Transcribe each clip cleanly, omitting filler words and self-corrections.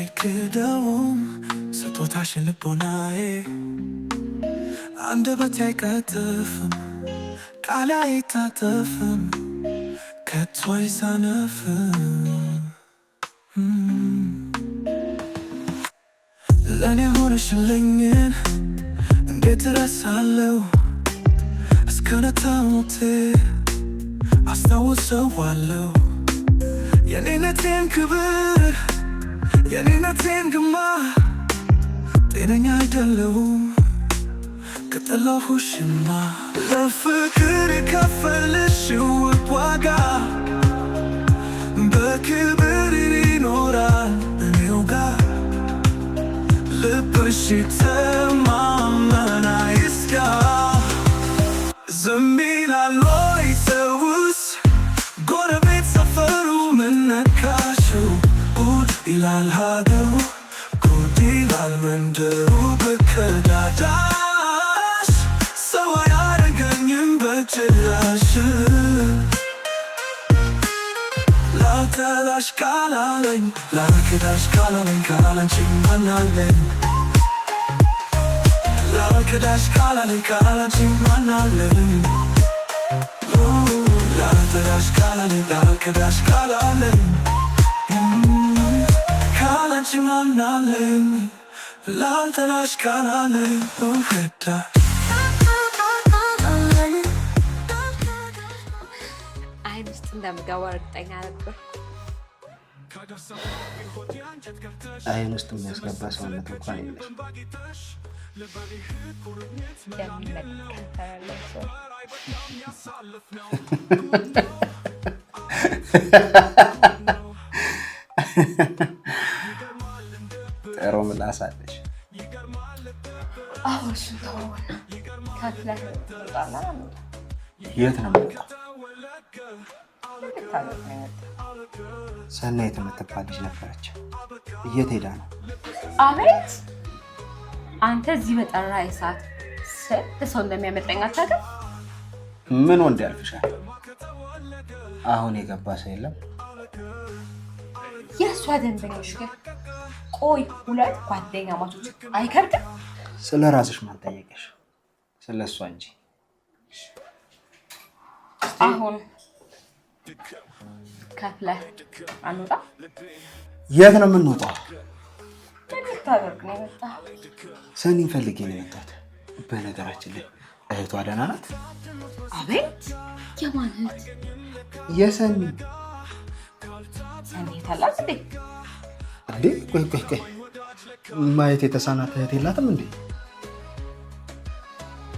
አይክደውም ስጦታሽን ልቦናዬ አንደበቴ አይቀጥፍም ቃሌ አይታጠፍም ከቶ አይሰነፍም ለኔ ሆነሽልኝን እንዴት እረሳለሁ እስከ ነታሞቴ አስታውሰዋለሁ የኔነቴን ክብር የኔነቴን ግማ ጤነኛ አይደለሁም ከጠላሁሽማ ለፍቅር የከፈልሽው ዋጋ በክብር ይኖራል እኔው ጋር ልብሽ ይተማመን አይስጋ ዝም ይላል ወይ ሰውስ ጎረቤት ሰፈሩ ምን ነካሽው ጉድ ይላል ሀገሩ ጉድ ይላል መንደሩ በከዳዳሽ ሰው አያረገኝም በጭራሽ ላልተላሽ ካላለኝ ላልክዳሽ ካላለኝ ካላንቺ ማናለኝ ላልክዳሽ ካላለኝ ካላንቺ ማናለኝ ላልተላሽ ካላለኝ ላልክዳሽ ካላለኝ ካላንቺ ማናለኝ ላልተላሽ ካላለኝ ውህዳ አይን ውስጥ እንደምገባ እርግጠኛ ነበር። አይን ውስጥ የሚያስገባ ሰውነት እንኳን የለሽ። ጥሩ ምላስ አለሽ። አዎ እሱን ተወው። ከፍለህ ትወጣና የት ነው የምወጣው? ሰናይት የምትባል ልጅ ነበረች። የት ሄዳ ነው? አቤት አንተ እዚህ በጠራ ሰዓት ስንት ሰው እንደሚያመጣኝ አታውቅም? ምን ወንድ ያልፍሻል? አሁን የገባ ሰው የለም? የእሷ ደንበኞች ግን ቆይ ሁለት ጓደኛ ማቾች አይከብድም? ስለ ራስሽ ማን ጠየቀሽ? ስለ እሷ እንጂ። አሁን ከፍለህ አንወጣ? የት ነው የምንወጣው? ምን ልታደርግ ነው የመጣኸው? ሰኒን ፈልጌ ነው የመጣሁት። በነገራችን ላይ እህቷ ደህና ናት? አቤት የማን እህት? የሰኒ። ሰኒ እህት አላት እንዴ? እንዴ ቆይ ማየት የተሳናት እህት የላትም እንዴ?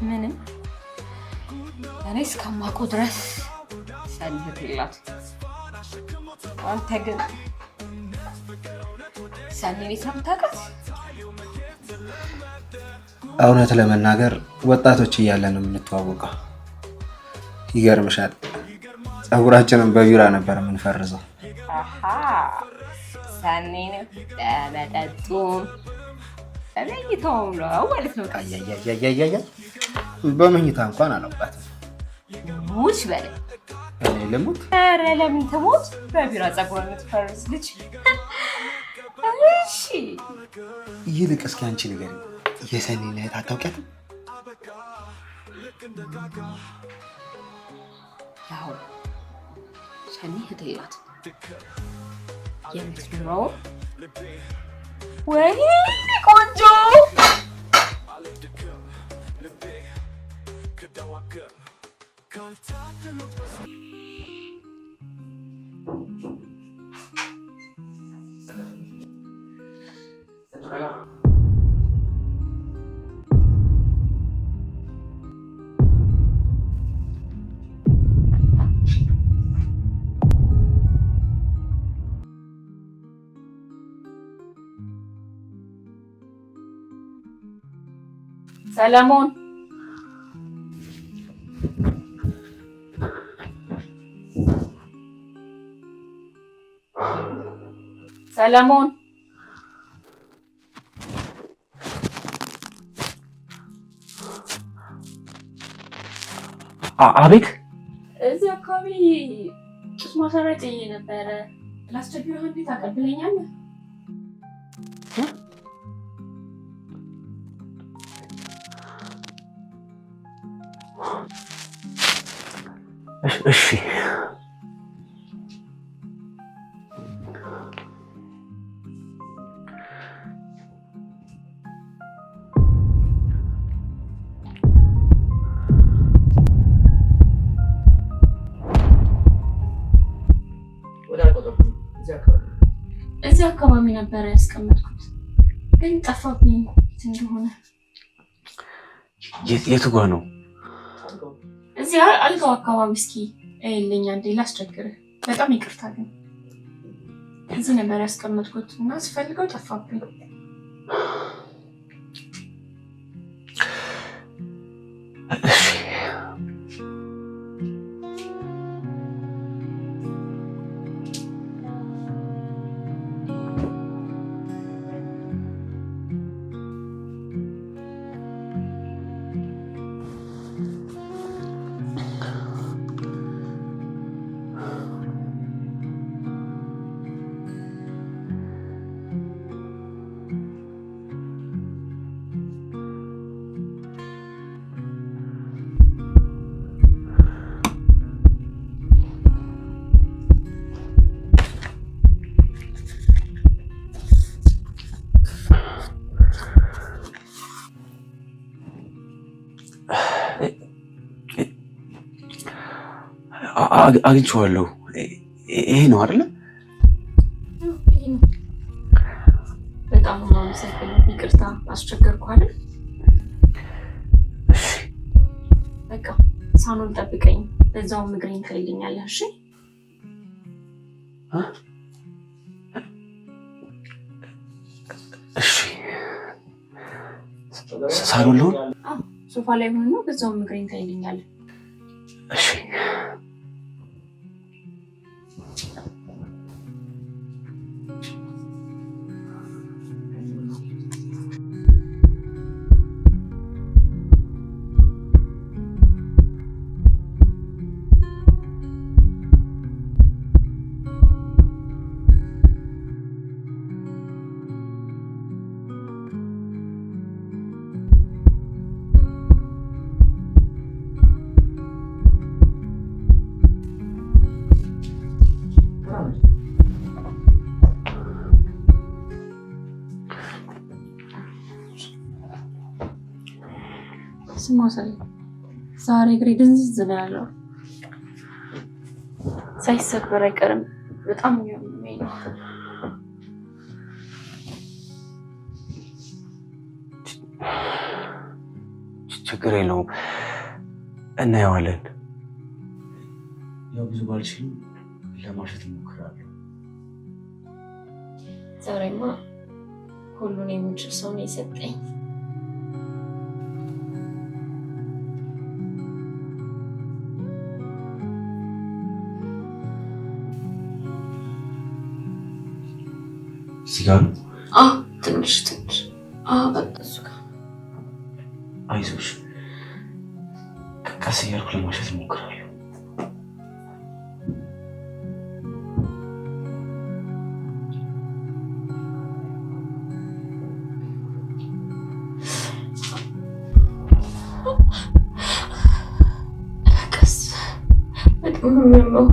ምንም እኔ እስከማውቀው ድረስ ሰኒ እህት የላት። አንተ ግን ሰኒ ቤት ነው የምታውቃት? እውነት ለመናገር ወጣቶች እያለን ነው የምንተዋወቀው። ይገርምሻል፣ ፀጉራችንን በቢራ ነበር የምንፈርዘው። አሃ ሰኒን በመጠጡም በመኝታውም ነው ማለት ነው። አያያያያያ በመኝታ እንኳን አላውቃትም። ሙች በለኝ። እኔ ልሙት? ኧረ ለምን ትሞት? በቢራ ፀጉሯን የምትፈርዝ ልጅ። እሺ ይልቅ እስኪ አንቺ ንገሪኝ፣ የሰኒን እህት አታውቂያትም? ያው ሰኒ እህት የላትም። የምትኖረው ወይኔ ቆንጆ ሰለሞን ሰለሞን አቤት። እዚህ አካባቢ ጭስ ማሰራጨት ነበረ። ላስቸግርህ እንዴት አቀብለኛለህ? እሺ እዚህ አካባቢ ነበር ያስቀመጥኩት፣ ግን ጠፋብኝ እንደሆነ። የቱ ጋ ነው? እዚህ አልጋው አካባቢ። እስኪ እልኝ አንዴ ላስቸግርህ። በጣም ይቅርታ፣ ግን እዚህ ነበር ያስቀመጥኩት እና ስፈልገው ጠፋብኝ። አግኝቼዋለሁ። ይሄ ነው አይደለ? በጣም አመሰግናለሁ። ይቅርታ አስቸገርኩ አይደል? እሺ በቃ ሳሎን ጠብቀኝ፣ በዛው ምግሬን ትልልኛለህ። እሺ እሺ። ሳሎን ልሆን? ሶፋ ላይ ሆኖ በዛው ምግሬን ትልልኛለህ። እሺ ስማ ሰለኝ፣ ዛሬ እግሬ ድንዝዝ ነው ያለው። ሳይሰበር አይቀርም። በጣም የሚያመኝ ነው። ችግር የለውም፣ እናየዋለን። ያው ብዙ ባልችልም ለማሸት እሞክራለሁ። ዛሬማ ሁሉን የሚችል ሰው ነው የሰጠኝ። እዚህ ጋር ነው? ትንሽ በቃ እሱ ጋር። አይዞሽ፣ ቀስ እያልኩ ለማሸት እሞክራለሁ። ቀስ በጣም ነው የሚያመው።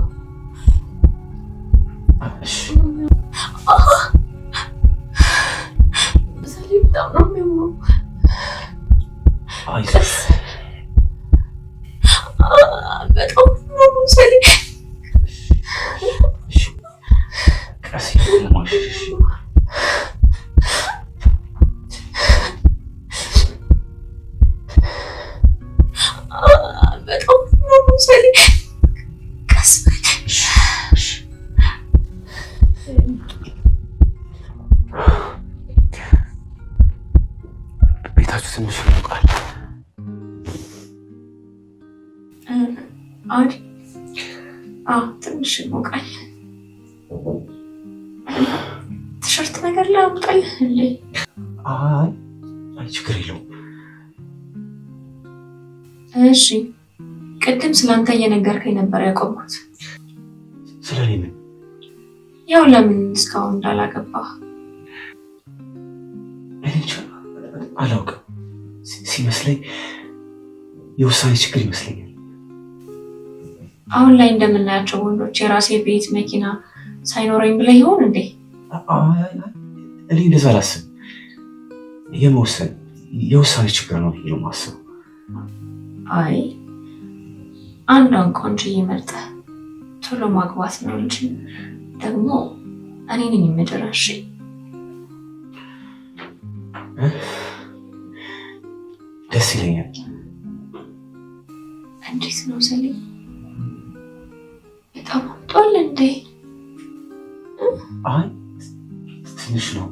ቤታችሁ ትንሽ ይሞቃል። ትንሽ ይሞቃል። ቲሸርት ነገር ላውጣልህ እንዴ? አይ ችግር የለውም። እሺ፣ ቅድም ስላንተ እየነገርከኝ ነበር ያቆምኩት። ስለኔ ምን? ያው ለምን እስካሁን እንዳላገባህ አላውቅም። ሲመስለኝ የውሳኔ ችግር ይመስለኛል። አሁን ላይ እንደምናያቸው ወንዶች የራሴ ቤት መኪና ሳይኖረኝ ብለህ ይሆን እንዴ? እኔ እንደዛ አላስብም። የውሳኔ ችግር ነው ብዬ ነው የማስበው። አይ አንዷን ቆንጆዬ መርጠህ ቶሎ ማግባት ነው እንጂ ደግሞ እኔ ነኝ የምድራሽ። ደስ ይለኛል። እንዴት ነው ሰሊ? በጣም አምጧል እንዴ? አይ ትንሽ ነው።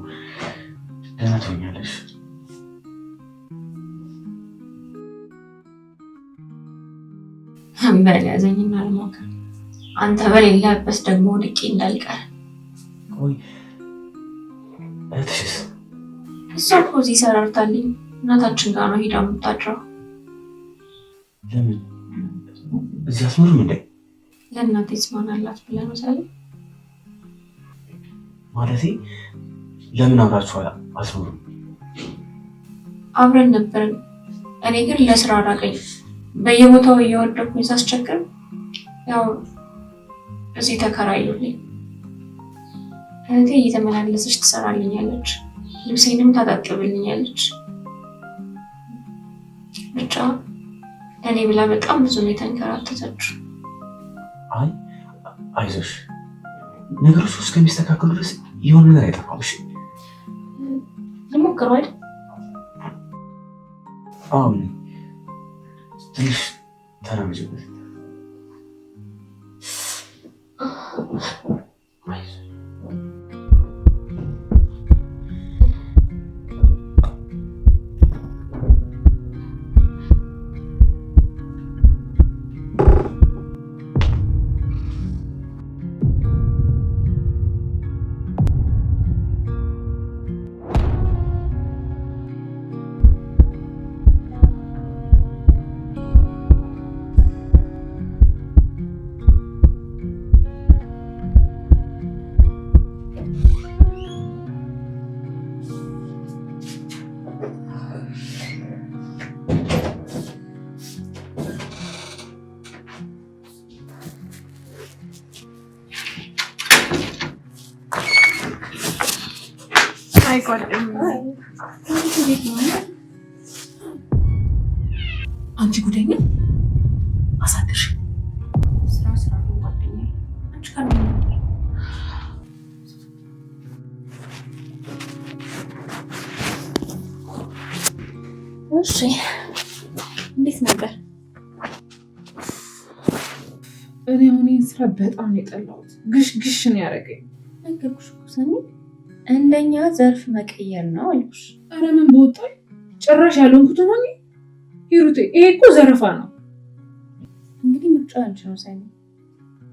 ደህና ትሆኛለሽ። በል ያዘኝና ልሞክር። አንተ በሌለበት ደግሞ ወድቄ እንዳልቀር። ቆይ እህትሽስ? እሷ እኮ እዚህ ሰራርታልኝ እናታችን ጋር ነው ሄዳ የምታድረው። ለምን እዚህ አትኖርም እንዴ? ለእናቴ ትስማናላት ብለህ ነው ሳለ? ማለቴ ለምን አብራችሁ አትኖሩም? አብረን ነበርን። እኔ ግን ለስራ አራቀኝ። በየቦታው እየወደኩኝ ሳስቸግር ያው እዚህ ተከራዩልኝ። እህቴ እየተመላለሰች ትሰራልኛለች፣ ልብሴንም ታጣጥብልኛለች። ብቻ ለእኔ ብላ በጣም ብዙ ነው የተንከራተተችው። አይ አይዞሽ፣ ነገሮች እስከሚስተካከሉ ድረስ የሆነ ነገር አይጠፋም። እሺ ልሞክረው አይደል? አሁን ትንሽ ተራመጅበት። አንቺ ጉደኛ አሳድርሽ ስራ ጓደኛዬ። አንቺ ጋር ነው እሺ። እንዴት ነበር? እኔ አሁን ይህን ስራ በጣም ነው የጠላሁት። ግሽ ነው ያደረገኝ። ነገርኩሽ እኮ ሰኒ፣ እንደኛ ዘርፍ መቀየር ነው አልኩሽ። ኧረ ምን በወጣኝ ጭራሽ ያልሆንኩት ሆኜ ሂሩቴ፣ ይሄ እኮ ዘረፋ ነው። እንግዲህ ምርጫ አንቺ ነው ሰኒ።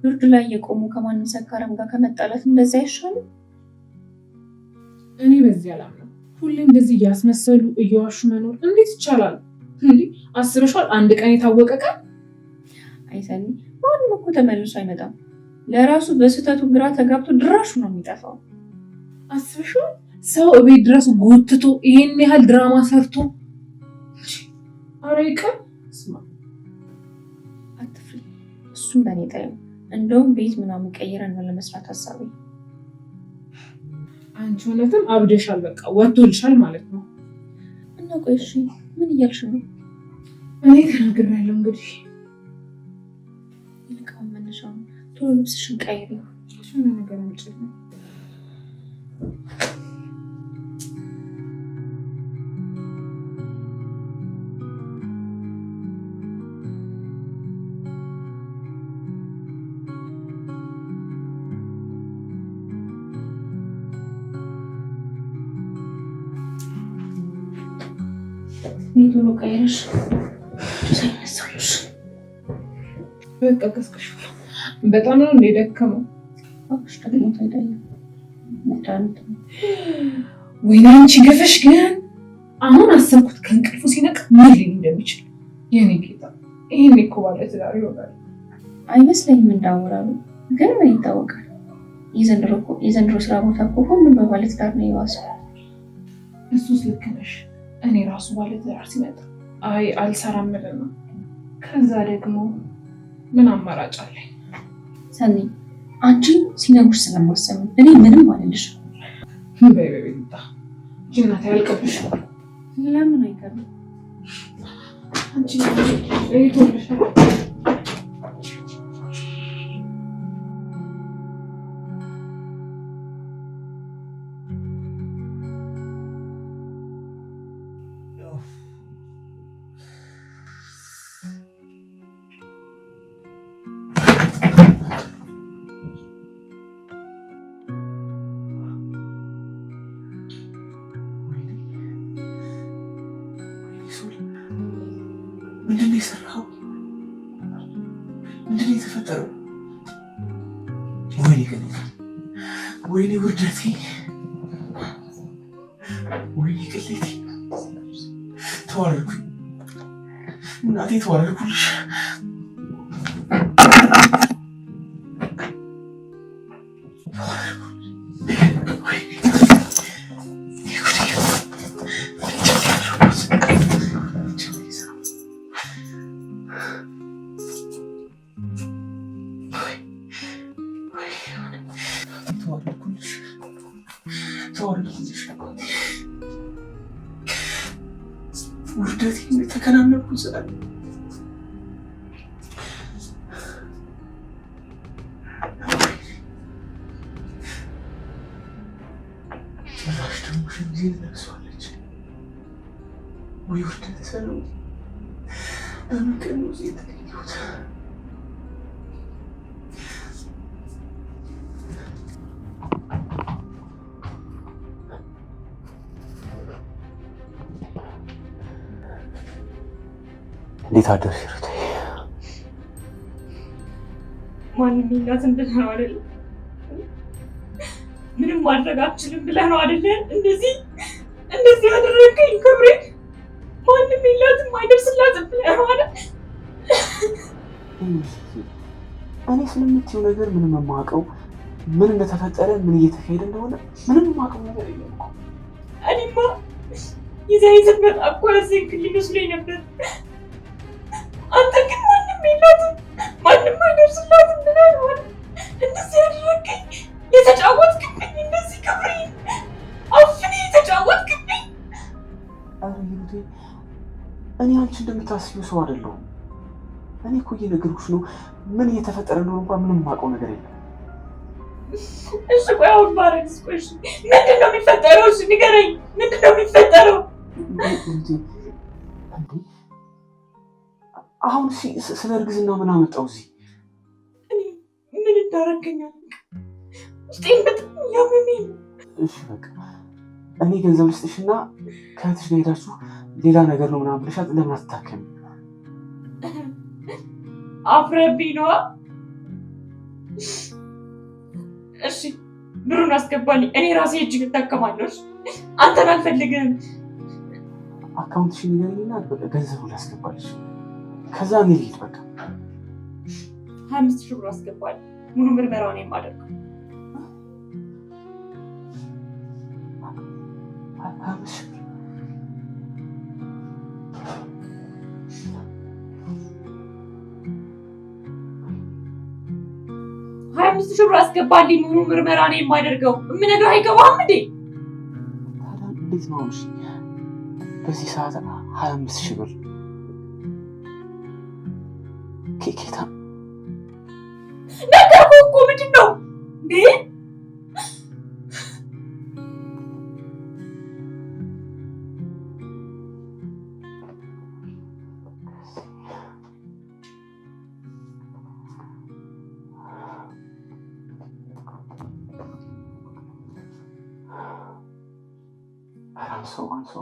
ብርድ ላይ የቆሙ ከማንም ሰካራም ጋር ከመጣላት እንደዚህ አይሻልም? እኔ በዚህ አላምነው። ሁሌም እንደዚህ እያስመሰሉ እየዋሹ መኖር እንዴት ይቻላል? እንዴ አስበሽዋል? አንድ ቀን የታወቀ ቀን። አይ ሰኒ፣ ማንም እኮ ተመልሶ አይመጣም። ለራሱ በስህተቱ ግራ ተጋብቶ ድራሹ ነው የሚጠፋው። አስበሽዋል? ሰው እቤት ድረስ ጎትቶ ይሄን ያህል ድራማ ሰርቶ። አረ ይቀር። ስማ አትፍሪ፣ እሱም በእኔ ጣዩ። እንደውም ቤት ምናምን ቀይረን ነው ለመስራት ሀሳቤ። አንቺ እውነትም አብደሻል። በቃ ወጥቶልሻል ማለት ነው። እና ቆይ እሺ ምን እያልሽ ነው? እኔ ተናግሬያለሁ። እንግዲህ ይልቃውን መነሻው ቶሎ ልብስሽን ቀይሪ። እሱን ነገር አምጪልኝ። ቶሎ ቀይረሽ ሳይነሳልሽ። በቃ ቀስቀሽ። በጣም ነው እንደ ደከመው። አክሽ ደግሞ አይደለም መድኃኒት ነው። ወይኔ አንቺ ገፈሽ ግን አሁን አሰብኩት ከእንቅልፉ ሲነቅ ምን ሊል እንደሚችል። የኔ ጌታ ይሄን እኮ ባለ ትዳር ይሆናል አይመስለኝም። እንዳወራሉ ግን ምን ይታወቃል። የዘንድሮ ስራ ቦታ እኮ ሁሉም በባለ ትዳር ነው የዋሰው። እሱስ ልክ ነሽ። እኔ ራሱ ባለትዳር ሲመጣ አይ አልሰራም እልና ከዛ ደግሞ ምን አማራጭ አለኝ? ሰኒ አንቺ ሲነግሩሽ ስለማሰሙ እኔ ምንም አልልሽም። በቤታ ጅናት ያልቀብሽ ለምን አይቀርም? አንቺ ይቶልሽ ምንድን ነው የሰራኸው? ምንድን ነው የተፈጠረው? ወይኔ ቅሌቴ፣ ወይኔ ውርደቴ፣ ወይኔ ቅሌቴ፣ ተዋረድኩኝ። እናቴ ተዋረድኩልሽ። ውርደቴ ተከናነብኩ ስላለ ጭራሽ ደግሞ ሸሚዜ ለብሰዋለች። ወይ ውርደት ሰለው በምን ቀን ነው እዚህ የተገኘሁት? እንዴት አደርሽ ሩቴ? ማንም የላትም ብለህ ነው አይደል? ምንም ማድረግ አልችልም ብለህ ነው አይደል? እንደዚህ ያደረገኝ ክብሬ። ማንም የላትም አይደርስላትም ብለህ ነው አይደል? እኔ ስለምትይው ነገር ምንም የማውቀው ምን እንደተፈጠረ ምን እየተካሄደ እንደሆነ ምንም የማውቀው ነገር የለም እኮ። እኔማ ይዘኸኝ ስትመጣ እኮ ያዘንክልኝ መስሎኝ ነበር። አንተ ግን ማንም የላትም ማንም አይደርስላትም ብለህ ነው አይደል? እንደዚህ ያደረገኝ የተጫወትክብኝ፣ እንደዚህ ክብሬ አፍኔ የተጫወትክብኝ። ኧረ ሩቴ፣ እኔ አንቺ እንደምታስቢው ሰው አይደለሁም። እኔ እኮ እየነገርኩሽ ነው። ምን እየተፈጠረ እንደሆነ እንኳን ምንም የማውቀው ነገር የለም። እሺ ቆይ አሁን ባረግስ? ቆይ እሺ ምንድን ነው የሚፈጠረው? እሺ ንገረኝ፣ ምንድን ነው የሚፈጠረው? አሁን ስለ እርግዝና ምን አመጣው እዚህ? ምን እንዳረገኛል ውስጤን በጣም ያመመኝ። እሺ በቃ እኔ ገንዘብ ልስጥሽና ከእህትሽ ጋር ሄዳችሁ ሌላ ነገር ነው ምናምን ብለሻት ለምን አትታከሚ? አፍረብኝ ነዋ። እሺ ብሩን አስገባልኝ፣ እኔ ራሴ እጅግ እታከማለሁ። አንተን አልፈልግም። አካውንትሽን ንገሪኝና ገንዘቡን ላስገባልሽ። ከዛ እኔ ልሂድ በቃ። 25,000 ብር አስገባልኝ፣ ሙሉ ምርመራውን የማደርገው። አምስት ሺህ ብር አስገባልኝ፣ ሙሉ ምርመራ ነው የማደርገው። የምነግርህ አይገባህም እንዴ? ታዲያ እንዴት ነው እሺ? በዚህ ሰዓት 25,000 ብር ኬኬታ ነገርኩህ እኮ። ምንድን ነው እንዴ? አንሶ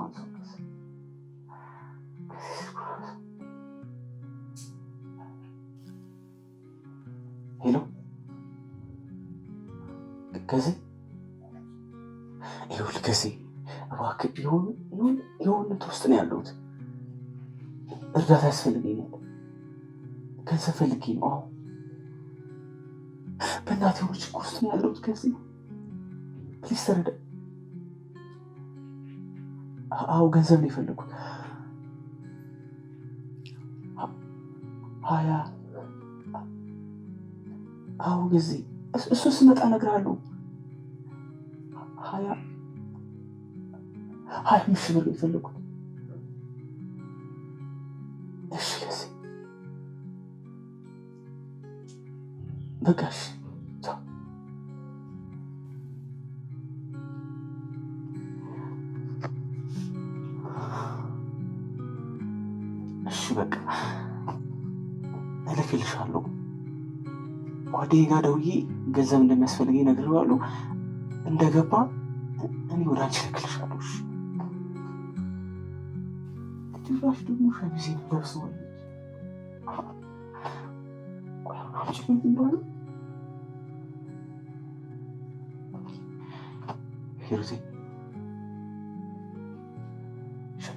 ሄሎ ገዜ፣ ይኸውልህ ገዜ፣ እባክህ የሆነ ውስጥ ነው ያለሁት። እርዳታ ያስፈልገኛል። ገንዘብ ፈልጌ ነው። አዎ በእናትህ የሆነ ችግር ውስጥ ነው ያለሁት ገዜ፣ ፕሊዝ ተረዳ። አዎ ገንዘብ ነው የፈለኩት። 20 አዎ ጊዜ እሱ ስመጣ እነግርሃለሁ። 25 ሺህ ብር የፈለኩት። እሺ ጊዜ በቃ እሺ በቃ እልክልሻለሁ። ጓደኛዬ ጋር ደውዬ ገንዘብ እንደሚያስፈልገኝ እነግረዋለሁ። እንደገባ እኔ ወደ አንቺ እልክልሻለሁ። ጭራሽ ደግሞ ሸሚዜን ለብሰዋለች። አንቺ ምን ይባላል? ሂሩቴ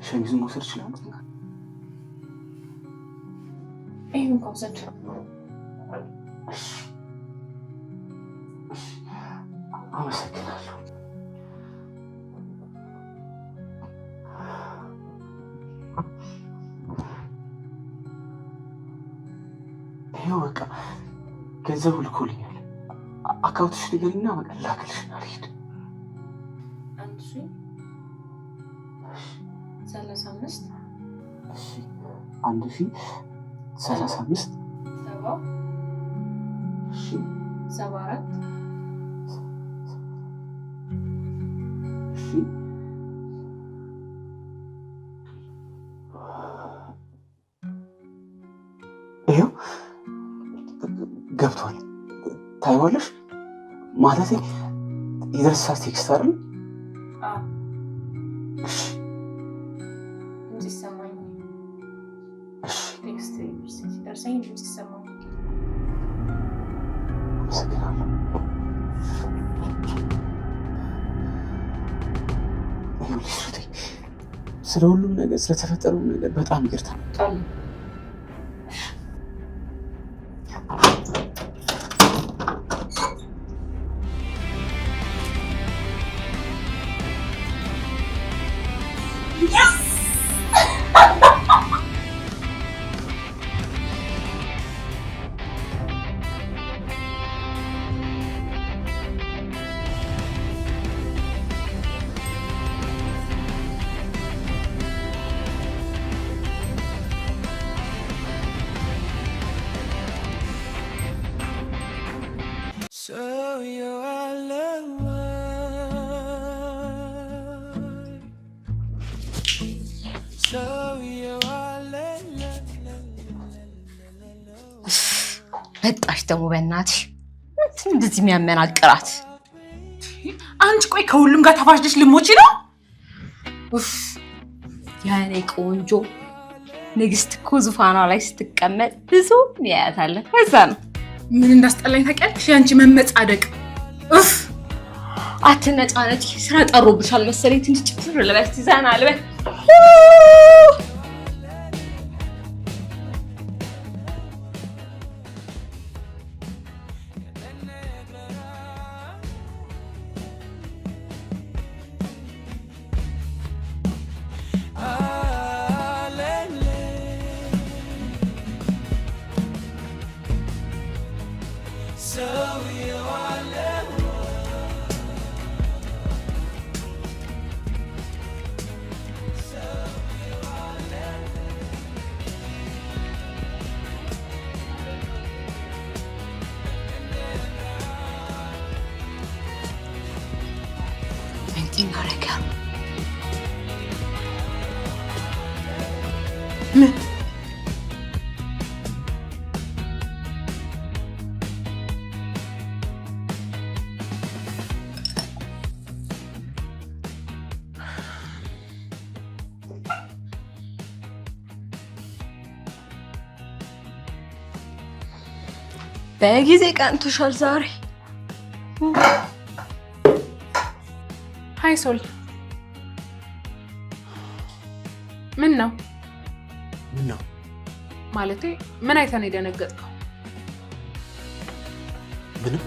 ሸሚዙን መውሰድ እችላለሁ? ይህን ከውሰድ። አመሰግናለሁ። ይኸው በቃ ገንዘቡ ልኮልኛል። አካውንትሽ ንገሪና በቃ ላክልሽና ልሂድ። 35 1035 74 ይኸው ገብቷል። ታይዋለሽ ማለቴ ይደርሳል። ቴክስት አይደል? ስለ ሁሉም ነገር ስለተፈጠረው ነገር በጣም ይቅርታ። መጣሽ ደግሞ በእናትሽ እንትን እንደዚህ የሚያመናቅራት አንቺ። ቆይ ከሁሉም ጋር ተፋሽደሽ ልሞቺ ነው? ያኔ ቆንጆ ንግስት እኮ ዙፋኗ ላይ ስትቀመጥ ብዙ ያያታለን። ከዛ ነው ምን እንዳስጠላኝ ታውቂያለሽ? ያንቺ መመጻደቅ። አትነጫነጭ። ስራ ጠሮብሻል መሰለኝ። ትንሽ ጭፍር ልበስ ይዛና ልበስ። በጊዜ ቀንቶሻል ዛሬ። ሃይ ሶል፣ ምን ነው ማለቴ? ምን አይተህ ነው የደነገጥከው? ምንም።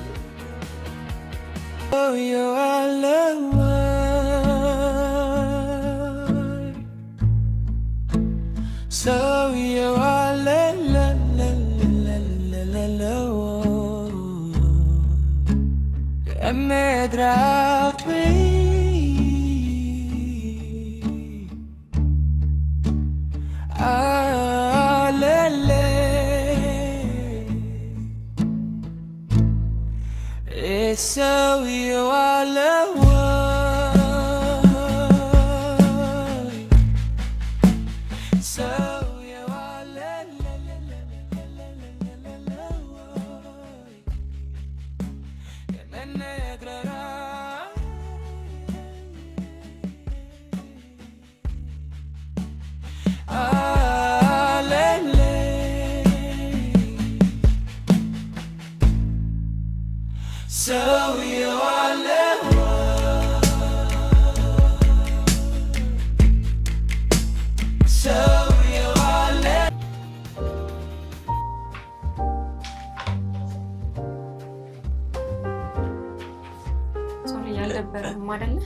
አይደለ?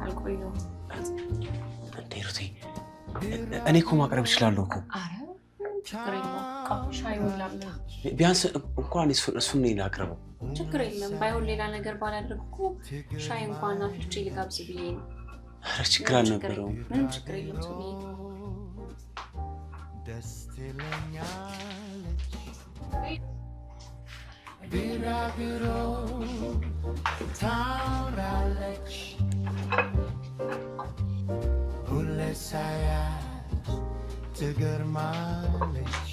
አልቆየሁም። እንዴ ሩቴ እኔ እኮ ማቅረብ እችላለሁ እኮ። አረ ችግር የለውም። ሻዩን ላምጣ። ቢያንስ እንኳን እሱን ነው ላቅርበው። ችግር የለም። ባይሆን ሌላ ነገር ባላደርግ እኮ ሻይ እንኳን አፍልቼ ልጋብዝ ብዬ ነው። አረ ችግር አልነበረውም። ምንም ችግር የለም። ሰው ደስ ትለኛለች ቢራቢሮ ታውራለች ሁሌ ሳያት ትገርማለች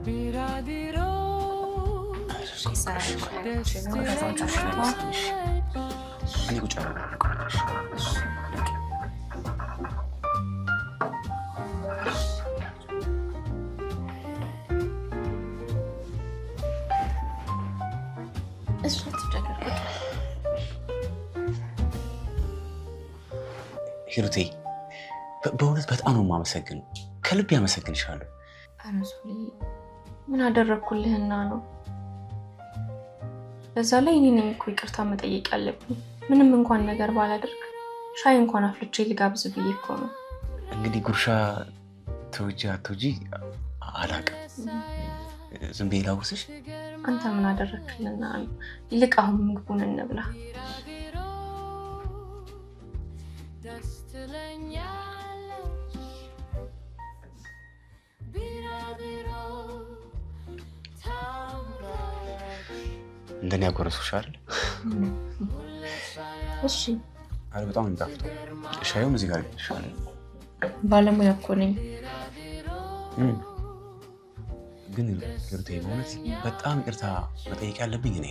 ቢራቢሮ እኔ ቁጭ ሂሩቴ በእውነት በጣም ነው የማመሰግነው። ከልብ ያመሰግንሻለሁ። ኧረ ሶሊ ምን አደረግኩልህና ነው? በዛ ላይ እኔ ነኝ እኮ ይቅርታ መጠየቅ ያለብኝ። ምንም እንኳን ነገር ባላደርግ ሻይ እንኳን አፍልቼ ልጋብዝ ብዬ እኮ ነው። እንግዲህ ጉርሻ ተወጂ አትወጂ አላውቅም። ዝም ብዬ ላውርስሽ። አንተ ምን አደረግክልና ነው? ይልቅ አሁን ምግቡን እንብላ። እንደኔ ያጎረሱሽ አይደል? እሺ። አረ በጣም እንጣፍጦ ሻዩም እዚህ ጋር ይሻላል። ባለሙያ እኮ ነኝ። ግን ሂሩቴ በእውነት በጣም ይቅርታ መጠየቅ ያለብኝ እኔ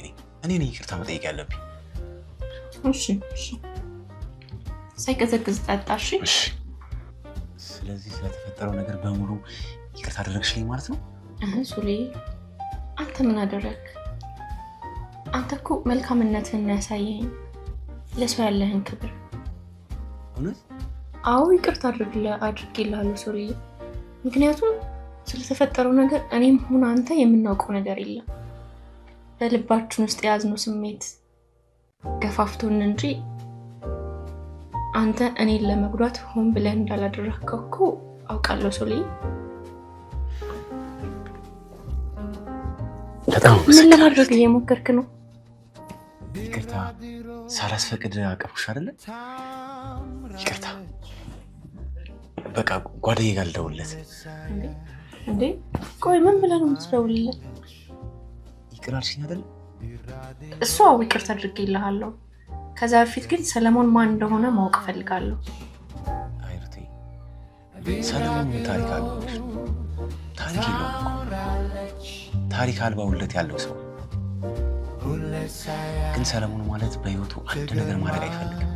ነኝ ይቅርታ መጠየቅ ያለብኝ። እሺ እሺ። ሳይቀዘቅዝ ጠጣ። እሺ እሺ። ስለዚህ ስለተፈጠረው ነገር በሙሉ ይቅርታ አደረግሽልኝ ማለት ነው? ሶሊ አንተ ምን አደረግ? አንተ እኮ መልካምነትህን ያሳየኝ፣ ለሰው ያለህን ክብር። እውነት? አዎ ይቅርታ አድርጌልሃለሁ ሶሊ። ምክንያቱም ስለተፈጠረው ነገር እኔም ሆነ አንተ የምናውቀው ነገር የለም። በልባችን ውስጥ የያዝነው ስሜት ገፋፍቶን እንጂ አንተ እኔን ለመጉዳት ሆን ብለህ እንዳላደረግከው እኮ አውቃለሁ ሶሊ። ምን ለማድረግ እየሞከርክ ነው? ይቅርታ ሳላስፈቅድ አቀፍኩሽ አይደለ? ይቅርታ። በቃ ጓደኛዬ ጋር ልደውልለት። እንዴ ቆይ ምን ብለህ ነው የምትደውልለት? ይቅር አልሽኝ አይደለ? እሱ አዎ ይቅርታ አድርጌልሃለሁ። ከዛ በፊት ግን ሰለሞን ማን እንደሆነ ማወቅ ፈልጋለሁ። አይሩቴ ሰለሞን ምን ታሪክ አለው? ታሪክ የለውም እኮ። ታሪክ አልባ ውለት ያለው ሰው ግን ሰለሞን ማለት በህይወቱ አንድ ነገር ማድረግ አይፈልግም።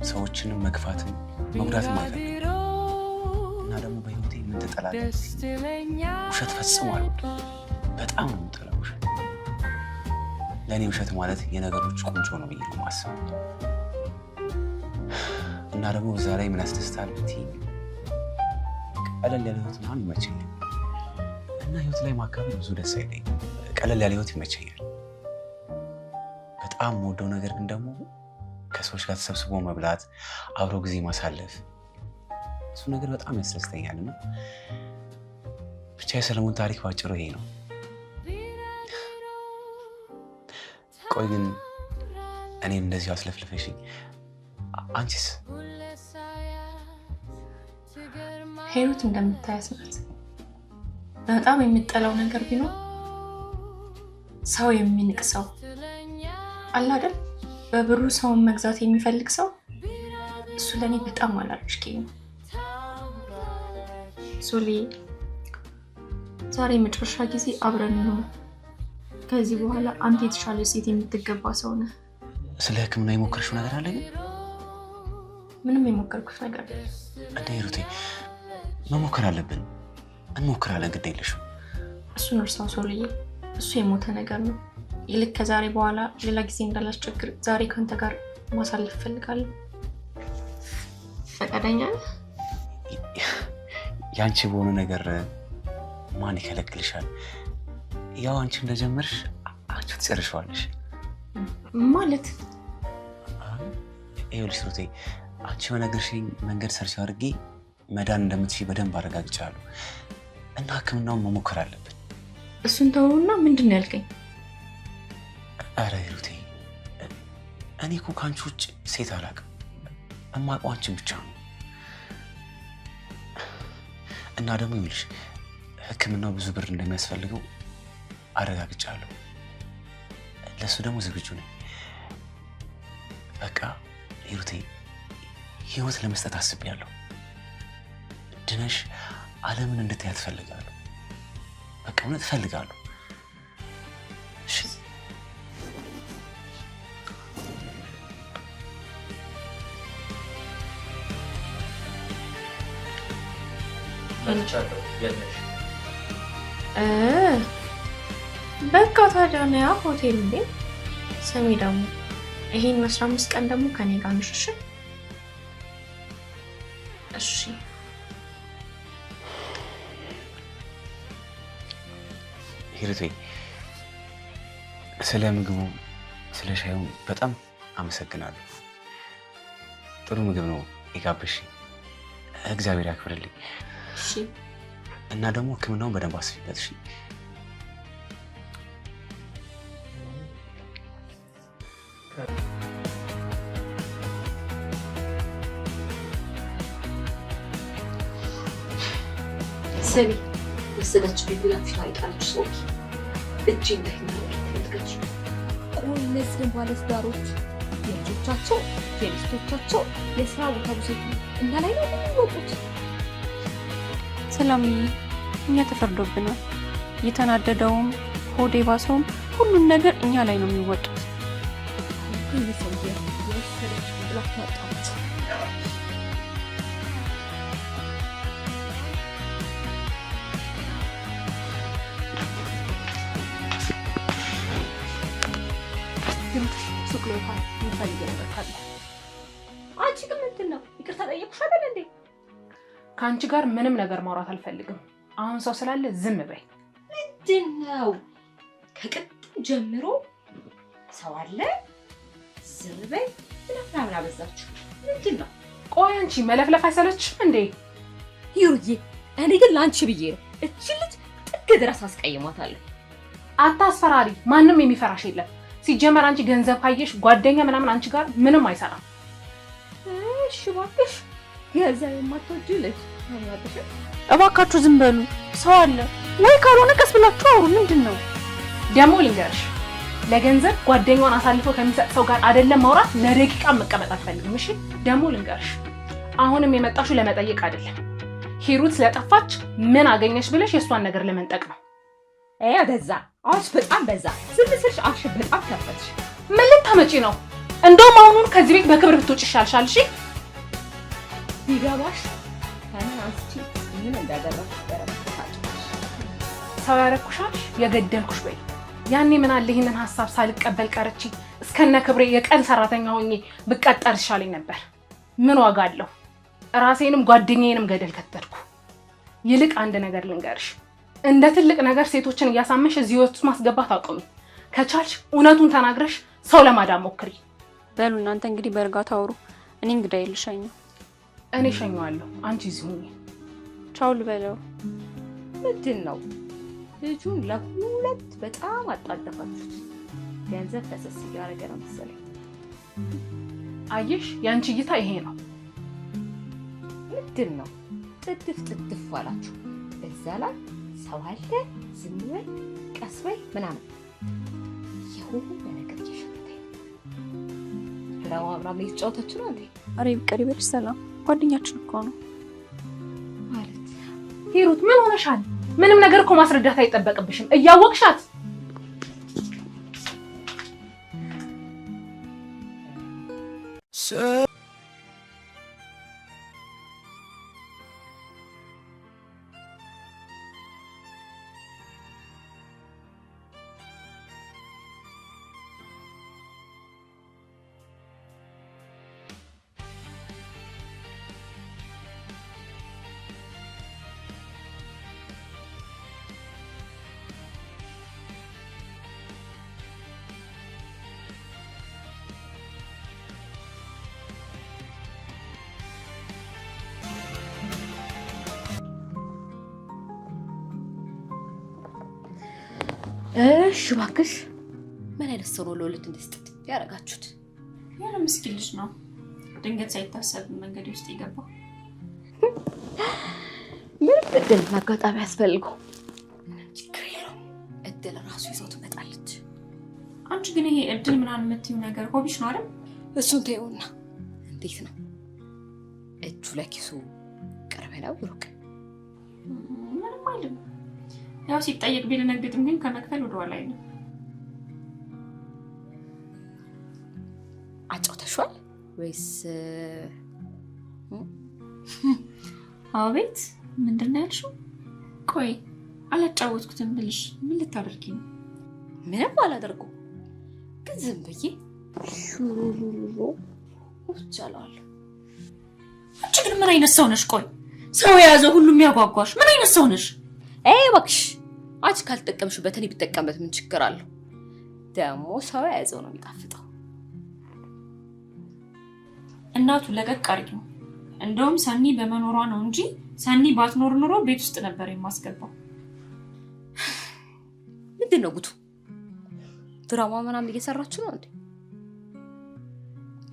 ሰዎችንም መግፋትም መጉዳትም አይፈልግም። እና ደግሞ በህይወቴ ምን ትጠላለህ? ውሸት ፈጽሞ አልወድም። በጣም ነው የምጠላው ውሸት። ለእኔ ውሸት ማለት የነገሮች ቁንጮ ነው ብዬ ነው የማስበው። እና ደግሞ እዛ ላይ ምን ያስደስታል ብትይኝ ቀለል ያለ ህይወት ምናምን ይመቸኛል። እና ህይወት ላይ ማካፈል ብዙ ደስ አይለኝም። ቀለል ያለ ህይወት ይመቸኛል። በጣም የምወደው ነገር ግን ደግሞ ከሰዎች ጋር ተሰብስቦ መብላት፣ አብሮ ጊዜ ማሳለፍ፣ እሱ ነገር በጣም ያስደስተኛል። እና ብቻ የሰለሞን ታሪክ ባጭሩ ይሄ ነው። ቆይ ግን እኔን እንደዚሁ አስለፍልፈሽኝ አንቺስ? ሂሩት እንደምታያት ናት። በጣም የምጠላው ነገር ቢኖር ሰው የሚንቅ ሰው አለ አይደል? በብሩ ሰውን መግዛት የሚፈልግ ሰው፣ እሱ ለእኔ በጣም አላርጅኬ ነው። ሶሊ ዛሬ መጨረሻ ጊዜ አብረን ነው። ከዚህ በኋላ አንተ የተሻለ ሴት የምትገባ ሰው ነህ። ስለ ሕክምና የሞከርሽው ነገር አለ? ግን ምንም የሞከርኩት ነገር እንደ ሂሩቴ መሞከር አለብን። እንሞክራለን፣ ግድ የለሽም። እሱን እርሳው ሶልዬ፣ እሱ የሞተ ነገር ነው። ይልቅ ከዛሬ በኋላ ሌላ ጊዜ እንዳላስቸግር ዛሬ ከአንተ ጋር ማሳለፍ እፈልጋለሁ። ፈቃደኛ ነህ? ያንቺ በሆነ ነገር ማን ይከለክልሻል? ያው አንቺ እንደጀመርሽ አንቺ ትጨርሻለሽ። ማለት ይኸውልሽ ሩቴ፣ አንቺ በነገርሽኝ መንገድ ሰርች አድርጌ መዳን እንደምትችይ በደንብ አረጋግጫለሁ እና ሕክምናውን መሞከር አለብን። እሱን ተውና ምንድን ነው ያልከኝ? አረ ሩቴ፣ እኔ እኮ ከአንቺ ውጭ ሴት አላውቅም። እማውቀው አንቺን ብቻ ነው። እና ደግሞ ይኸውልሽ ሕክምናው ብዙ ብር እንደሚያስፈልገው አረጋግጫለሁ። ለሱ ደግሞ ዝግጁ ነኝ። በቃ ሩቴ፣ ህይወት ለመስጠት አስቤያለሁ። ድነሽ ዓለምን እንድታያት እፈልጋለሁ። በቃ እውነት እፈልጋለሁ። እሺ በቃ ታዲያ ነያ ሆቴል እንዴ። ስሚ ደግሞ ይሄን 15 ቀን ደግሞ ከኔ ጋር ነሽ። እሺ ሂሩቴ፣ ስለ ምግቡ ስለ ሻዩ በጣም አመሰግናለሁ። ጥሩ ምግብ ነው የጋበሽ። እግዚአብሔር ያክብርልኝ። እሺ እና ደግሞ ሕክምናውን በደንብ አስቢበት። እሺ ስሚ ወሰደችው ቢላችሁ ታይጣለች። ሰው እጅ እንደተመለከተች ቆይ እነዚህ ባለትዳሮች የልጆቻቸው የሚስቶቻቸው የስራ ቦታ ብዛት እና ላይ ነው የሚወጡት። ሰላምዬ፣ እኛ ተፈርዶብናል። የተናደደውም ሆዴ ባሰውም ሁሉን ነገር እኛ ላይ ነው የሚወጡት። ይህ ሰውዬ የወሰደች ቢላችሁ ታጣለች። ሱቅ ላይ የሚፈልግ ነገር ካለ አንቺ ግን ምንድን ነው? ይቅርታ ጠየቅኩሽ አይደል እንዴ? ከአንቺ ጋር ምንም ነገር ማውራት አልፈልግም። አሁን ሰው ስላለ ዝም በይ። ምንድን ነው? ከቅድም ጀምሮ ሰው አለ ዝም በይ ምናምን አበዛችሁ። ምንድን ነው? ቆይ አንቺ መለፍለፍ አይሰለችም እንዴ? ሂሩዬ፣ እኔ ግን ለአንቺ ብዬ ነው እቺ ልጅ ጥግ ድረስ አስቀይሟታለሁ። አታስፈራሪ። ማንም የሚፈራሽ የለም። ሲጀመር አንቺ ገንዘብ ካየሽ ጓደኛ ምናምን አንቺ ጋር ምንም አይሰራም። እሺ እባክሽ፣ ገንዘብ የማትወጂ ልጅ አናደሽ። እባካችሁ ዝም በሉ። ሰው አለ ወይ ካልሆነ ቀስ ብላችሁ አውሩ። ምንድን ነው ደግሞ? ልንገርሽ፣ ለገንዘብ ጓደኛዋን አሳልፎ ከሚሰጥ ሰው ጋር አይደለም ማውራት፣ ለደቂቃ መቀመጥ አትፈልግም። እሺ ደግሞ ልንገርሽ፣ አሁንም የመጣሽው ለመጠየቅ አይደለም። ሂሩት ስለጠፋች ምን አገኘሽ ብለሽ የእሷን ነገር ለመንጠቅ ነው። በዛ አሁንስ በጣም በዛ። ዝም ስልሽ አፍሽ በጣም ከፈትሽ። ምን ልታመጪ ነው? እንደውም አሁኑን ከዚህ ቤት በክብር ብትወጪ ይሻልሻል። እሺ ቢገባሽ ከምን አንስቺ ምን እንዳደረግሽ ተረጋግጣሽ ሰው ያረኩሻል የገደልኩሽ በይ። ያኔ ምን አለ ይሄንን ሐሳብ ሳልቀበል ቀርቼ እስከነ ክብሬ የቀን ሰራተኛ ሆኜ ብቀጠር ይሻለኝ ነበር። ምን ዋጋ አለው? ራሴንም ጓደኛዬንም ገደል ከተትኩ። ይልቅ አንድ ነገር ልንገርሽ፣ እንደ ትልቅ ነገር ሴቶችን እያሳመሽ እዚህ ህይወት ውስጥ ማስገባት አቁሚ። ከቻልሽ እውነቱን ተናግረሽ ሰው ለማዳን ሞክሪ። በሉ እናንተ እንግዲህ በእርጋታ አውሩ። እኔ እንግዳ ልሸኘው። እኔ ሸኘዋለሁ፣ አንቺ እዚህ ሁኚ። ቻው ልበለው። ምንድን ነው? ልጁን ለሁለት በጣም አጣደፋችሁት። ገንዘብ ፈሰስ እያደረገ ነው መሰለኝ። አየሽ፣ ያንቺ እይታ ይሄ ነው። ምንድን ነው? ጥድፍ አላችሁ። በዛ ላይ ሰው አለ ዝም በይ ቀስ በይ ምናምን የሆነ ነገር እየሸመተ ድራማ ምናምን እየተጫወተች ነው እንዴ? ኧረ ይብቀር ይበልሽ። ሰላም ጓደኛችን እኮ ነው ማለት። ሂሩት ምን ሆነሻል? ምንም ነገር እኮ ማስረዳት አይጠበቅብሽም። እያወቅሻት እሺ እባክሽ ምን አይነት ሰው ነው ለወልድ እንድስጥት ያረጋችሁት? ያለ ምስኪን ልጅ ነው ድንገት ሳይታሰብ መንገድ ውስጥ ይገባው። ምን እድል ማጋጣሚ ያስፈልገው? ችግር የለውም እድል ራሱ ይዞ ትመጣለች። አንቺ ግን ይሄ እድል ምናምን የምትይው ነገር ሆቢሽ ነው አይደል? እሱን ተይውና እንዴት ነው እጁ ለኪሱ ቅርብ ነው ብሩክ? ምንም አይደለም። ያው ሲጠየቅ ቢልነግጥም ግን ከመክፈል ወደ ኋላ አይደለም። አጫውተሽዋል ወይስ? አቤት ምንድን ነው ያልሽው? ቆይ አላጫወትኩትም ብልሽ ምን ልታደርጊ ነው? ምንም አላደርገው ግን ዝም ብዬ ሹሩሩሩ ወጫላል። አንቺ ግን ምን አይነት ሰው ነሽ? ቆይ ሰው የያዘው ሁሉ የሚያጓጓሽ ምን አይነት ሰው ነሽ? እባክሽ አንቺ ካልተጠቀምሽበት እኔ ብጠቀምበት ምን ችግር አለው? ደግሞ ሰው የያዘው ነው የሚጣፍጠው። እናቱ ለቀቅ አድርጊው። እንደውም ሰኒ በመኖሯ ነው እንጂ ሰኒ ባትኖር ኖሮ ቤት ውስጥ ነበር የማስገባው። ምንድነው ጉቱ? ድራማ ምናምን እየሰራችሁ ነው እንዴ?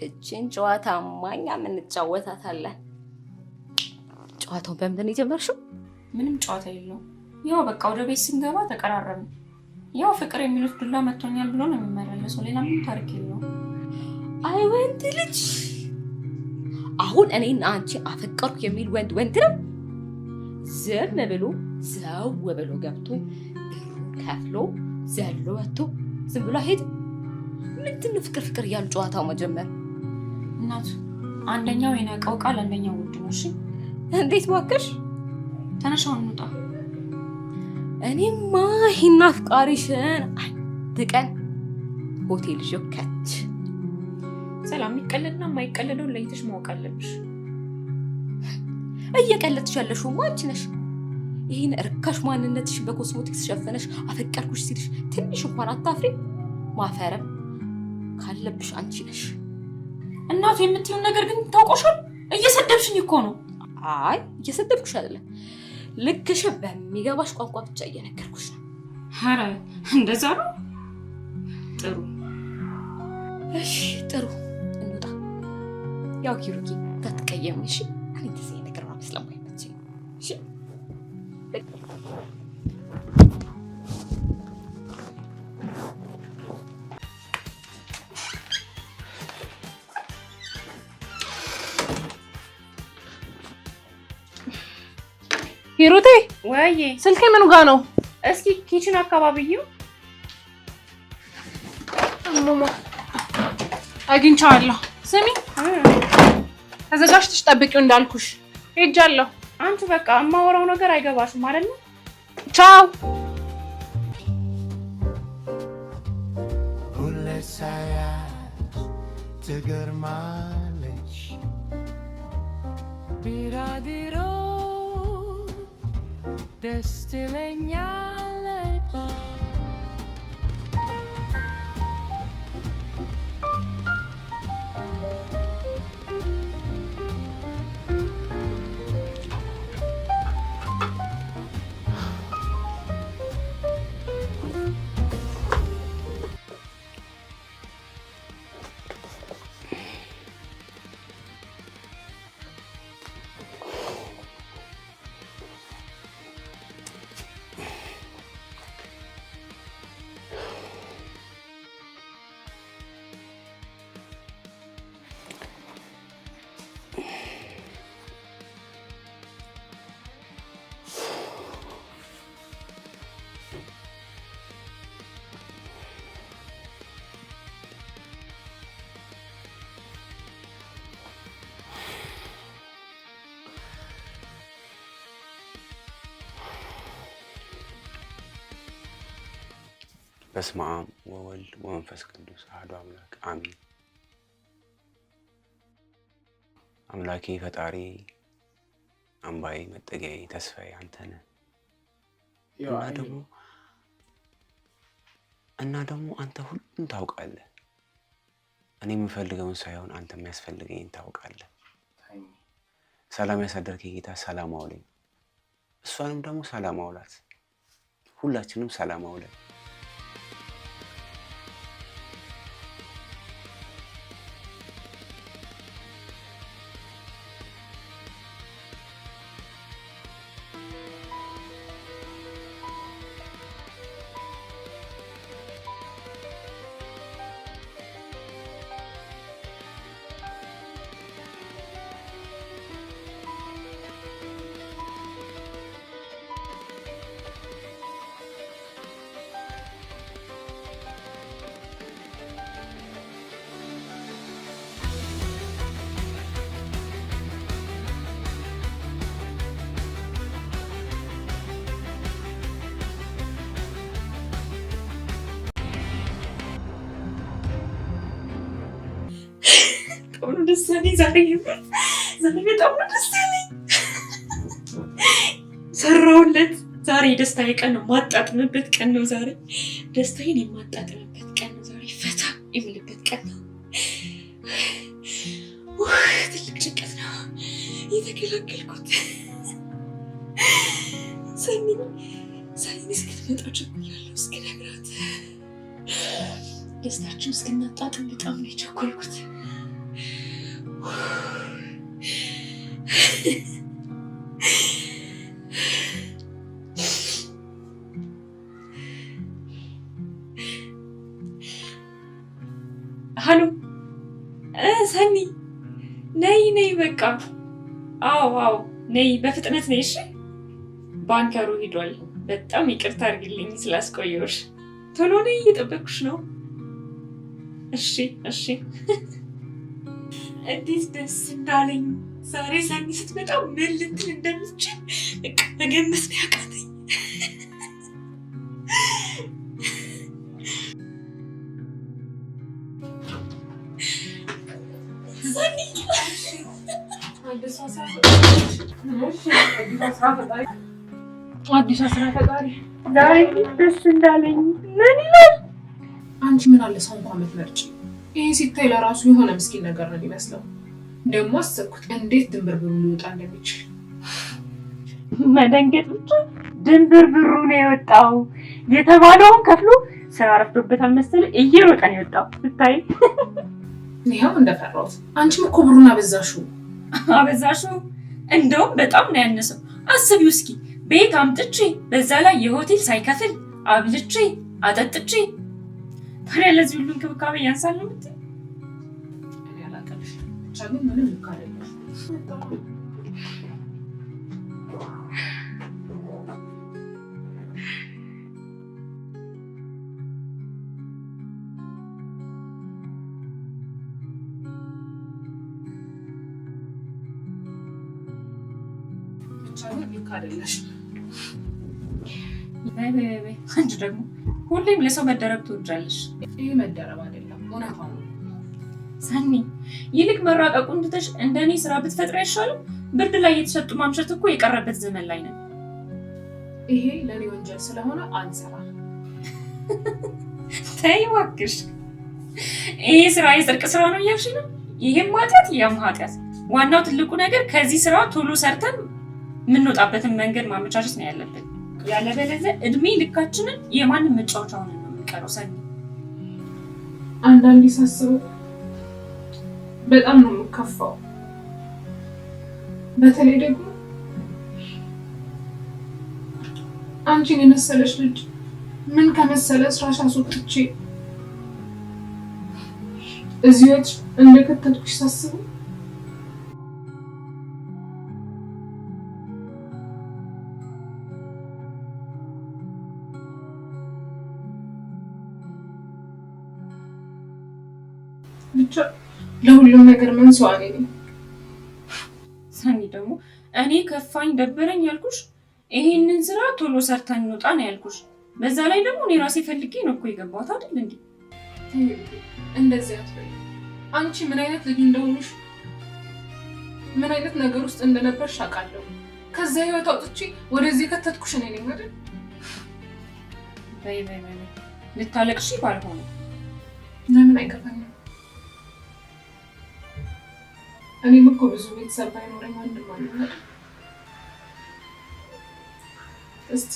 እቺን ጨዋታ ማኛ ምን እንጫወታታለን? ጨዋታውን በምንድን ነው የጀመርሽው? ምንም ጨዋታ የለውም። ያው በቃ ወደ ቤት ስንገባ ተቀራረብን። ያው ፍቅር የሚሉት ዱላ መጥቶኛል ብሎ ነው የሚመላለሰው። ሌላ ምንም ታሪክ የለውም። አይ ወንድ ልጅ አሁን እኔና አንቺ አፈቀርኩ የሚል ወንድ ነው ዝም ብሎ ዘው ብሎ ገብቶ ከፍሎ ዘሎ ወጥቶ ዝም ብሎ ሄድ? ምንድን ነው ፍቅር እያሉ ጨዋታው መጀመር? እናቱ አንደኛው የናቀው ቃል አንደኛው ውድ ነው። እሺ እንዴት ባክሽ? ተነሻው እንውጣ። እኔማ ይሄን አፍቃሪሽን አንድ ቀን ሆቴል ይዤው ከች። ሰላም የሚቀለድና የማይቀለደው ለይተሽ ማወቅ አለብሽ። እየቀለድሽ ያለሽው አንቺ ነሽ። ይሄን እርካሽ ማንነትሽ በኮስሞቲክስ ሸፈነሽ አፈቀርኩሽ ሲልሽ ትንሽ እንኳን አታፍሪ? ማፈረም ካለብሽ አንቺ ነሽ። እናቱ የምትይውን ነገር ግን ታውቆሻል። እየሰደብሽኝ እኮ ነው። አይ እየሰደብኩሽ አይደለም፣ ልክሽ በሚገባሽ ቋንቋ ብቻ እየነገርኩሽ ነው። ኧረ እንደዛ ነው። ጥሩ እሺ ጥሩ እንውጣ። ያው ኪሩኪ እንዳትቀየሚ እሺ? እኔ እንደዚህ ነገር ነው ስለማይመቸኝ። እሺ ሂሩቴ ወይ ስልኬ ምኑ ጋር ነው? እስኪ ኪችን አካባቢው አሞማ አግኝቻለሁ። ስሚ ተዘጋጅተሽ ጠብቂው እንዳልኩሽ ሄጃለሁ። አንቺ በቃ የማወራው ነገር አይገባሽም ማለት ነው። ቻው። ሁሌ ሳያት ትገርማለች ቢራቢሮ ደስ ትለኛለች በስመ አብ ወወልድ ወመንፈስ ቅዱስ አሐዱ አምላክ አሜን። አምላኬ ፈጣሪ አምባዬ መጠጊያዬ ተስፋዬ አንተ ነህ። እና ደግሞ አንተ ሁሉን ታውቃለህ። እኔ የምፈልገውን ሳይሆን አንተ የሚያስፈልገኝን ታውቃለህ። ሰላም ያሳደርከኝ ጌታ ሰላም አውለኝ፣ እሷንም ደግሞ ሰላም አውላት፣ ሁላችንም ሰላም አውለን። በጣም ነው ደስ ያለኝ ዛሬ በጣም ነው ደስ ያለኝ። ሰራሁለት። ዛሬ ደስታዬ ቀን ነው፣ የማጣጥምበት ቀን ነው ዛሬ። ደስታዬን የማጣጥምበት ቀን ነው ዛሬ። ፈታ የምልበት ቀን ነው። ትልቅ ጭንቀት ነው የተገላገልኩት። ሰኒን እስክትመጣ ቸኩያለሁ፣ እስክነግራት ደስታችን እስክናጣጥም በጣም ነው የቸኮልኩት። ሀሎ ሰኒ፣ ነይ በቃ። አዎ ነይ፣ በፍጥነት ነይ እሺ። ባንከሩ ሂዷል። በጣም ይቅርታ አድርግልኝ ስላስቆየሁሽ። ቶሎ ነይ፣ እየጠበኩሽ ነው። እሺ። እንዴት ደስ እንዳለኝ ዛሬ ሰኒ ስትመጣ ምን ልትል እንደምትችል መገመት ነው ያቃተኝ። አዲስ ስራ ፈጣሪ ዛሬ ደስ እንዳለኝ ምን ይላል? አንቺ ምን አለ ሰው እንኳን ምትመርጪ። ይሄ ሲታይ ለራሱ የሆነ ምስኪን ነገር ነው የሚመስለው። ደግሞ አሰብኩት እንዴት ድንብርብሩ ሊወጣ እንደሚችል። መደንገጥ ብቻ ድንብርብሩ ነው የወጣው። የተባለውን ከፍሎ ስራ ረፍዶበታል መሰለኝ እየሮጠ ነው የወጣው። ስታይ ይሄው እንደፈራሁት። አንቺም እኮ ብሩን አበዛሽው። እንደውም በጣም ነው ያነሰው። አስቢው እስኪ ቤት አምጥቼ በዛ ላይ የሆቴል ሳይከፍል አብልቼ አጠጥቼ፣ ታዲያ ለዚህ ሁሉ እንክብካቤ ያንሳል ነው የምትይው? እኔ አላውቅልሽ። ብቻ ግን ምንም ልክ አይደለም። አንቺ ደግሞ ሁሌም ለሰው መደረብ ትወጃለሽ። ይሄ መደረብ አይደለም፣ እውነታው ነው። ሰኒ ይልቅ መራቀቁን ትተሽ እንደኔ ስራ ብትፈጥሪ አይሻልም? ብርድ ላይ የተሰጡ ማምሸት እኮ የቀረበት ዘመን ላይ ነን። ይሄ ለኔ ወንጀል ስለሆነ አንሰራም። ተይ እባክሽ፣ ይሄ ስራ የጽድቅ ስራ ነው እያልሽ ነው? ይሄም ኃጢአት ያም ኃጢአት። ዋናው ትልቁ ነገር ከዚህ ስራ ቶሎ ሰርተን የምንወጣበትን መንገድ ማመቻቸት ነው ያለብን። ያለበለዚያ እድሜ ልካችንን የማንም መጫወቻ ሆነን ነው የምንቀረው። ሰኒ አንዳንዴ ሳስበው በጣም ነው የምከፋው። በተለይ ደግሞ አንቺን የመሰለች ልጅ ምን ከመሰለ ስራሽ አስወጥቼ እዚህ ወጥ እንደከተትኩሽ ሳስበው ብቻ ለሁሉም ነገር መንስኤ ነኝ። ሰኒ ደግሞ እኔ ከፋኝ ደበረኝ ያልኩሽ ይሄንን ስራ ቶሎ ሰርተን እንውጣ ነው ያልኩሽ። በዛ ላይ ደግሞ እኔ ራሴ ፈልጌ ነው እኮ የገባሁት አይደል እንዴ? እንደዚህ አትበይ። አንቺ ምን አይነት ልጅ እንደሆንሽ ምን አይነት ነገር ውስጥ እንደነበርሽ አውቃለሁ። ከዛ ህይወት አውጥቼ ወደዚህ ከተትኩሽ እኔ ነኝ አይደል? በይ ልታለቅሺ ባልሆነ ለምን አይገባኝም? እኔም እኮ ብዙ ቤተሰብ ባይኖረኝ ወንድም አለኝ። እስቲ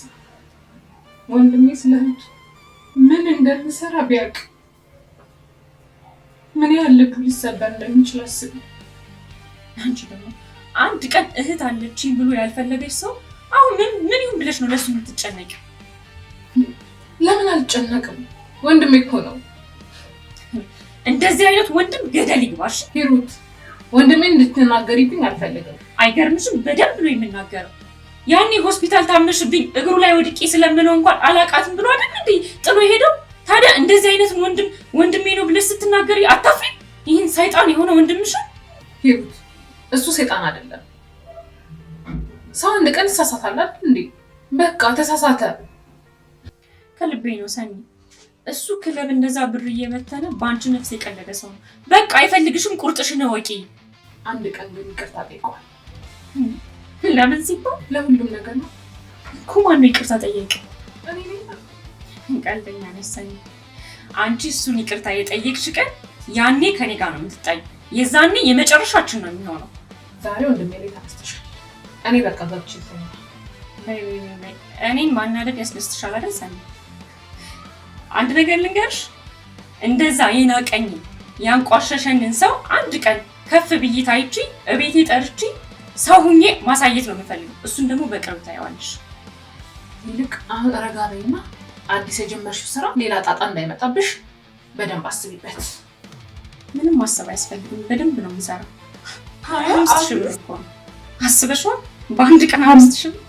ወንድሜ ስለ እህቱ ምን እንደምሰራ ቢያውቅ ምን ያህል ልቡ ሊሰበር እንደሚችል አስቢ። አንቺ ደግሞ አንድ ቀን እህት አለችኝ ብሎ ያልፈለገች ሰው አሁን ምን ይሁን ብለሽ ነው ለሱ የምትጨነቂው? ለምን አልጨነቅም? ወንድሜ እኮ ነው። እንደዚህ አይነት ወንድም ገደል ይግባሽ። ሂሩት ወንድሜ እንድትናገሪብኝ አልፈልግም። አይገርምሽም? በደንብ ነው የምናገረው። ያኔ ሆስፒታል ታመሽብኝ እግሩ ላይ ወድቄ ስለምነው እንኳን አላቃትም ብሎ አይደል እንዴ ጥሎ ሄደው። ታዲያ እንደዚህ አይነት ወንድሜ ነው ብለሽ ስትናገሪ አታፍሪም? ይህን ሰይጣን የሆነ ወንድምሽ ሂሩት፣ እሱ ሰይጣን አይደለም። ሰው አንድ ቀን ይሳሳታል አይደል እንዴ? በቃ ተሳሳተ። ከልቤ ነው ሰኒ። እሱ ክለብ እንደዛ ብር እየበተነ በአንቺ ነፍስ የቀለደ ሰው ነው። በቃ አይፈልግሽም፣ ቁርጥሽን እወቂ። አንድ ቀን ግን ይቅርታ ጠይቀዋል። ለምን ሲባል ለሁሉም ነገር ነው እኮ። ማነው ይቅርታ ጠየቀ? እኔ ነኝ። ቀልደኛ ነሳኝ። አንቺ እሱን ይቅርታ የጠየቅሽ ቀን ያኔ ከኔ ጋር ነው የምትጣይ። የዛኔ የመጨረሻችን ነው የሚሆነው። ዛሬ ወንድሜ ላይ ተነስተሻል። እኔ በቃ ገብቼ ይሰኛል። እኔን ማናደድ ያስደስትሻል አይደል ሰኒ? አንድ ነገር ልንገርሽ፣ እንደዛ የናቀኝ ያንቋሸሸኝን ሰው አንድ ቀን ከፍ ብዬ ታይቺ እቤቴ ጠርቺ ሰው ሁኜ ማሳየት ነው የምፈልገው። እሱን ደግሞ በቅርብ ታይዋለሽ። ይልቅ አሁን ረጋ በይና አዲስ የጀመርሽው ስራ ሌላ ጣጣ እንዳይመጣብሽ በደንብ አስቢበት። ምንም ማሰብ አያስፈልግም። በደንብ ነው የምሰራው። 25,000 ብር እኮ ነው። አስበሽዋል? በአንድ ቀን 25,000 ብር።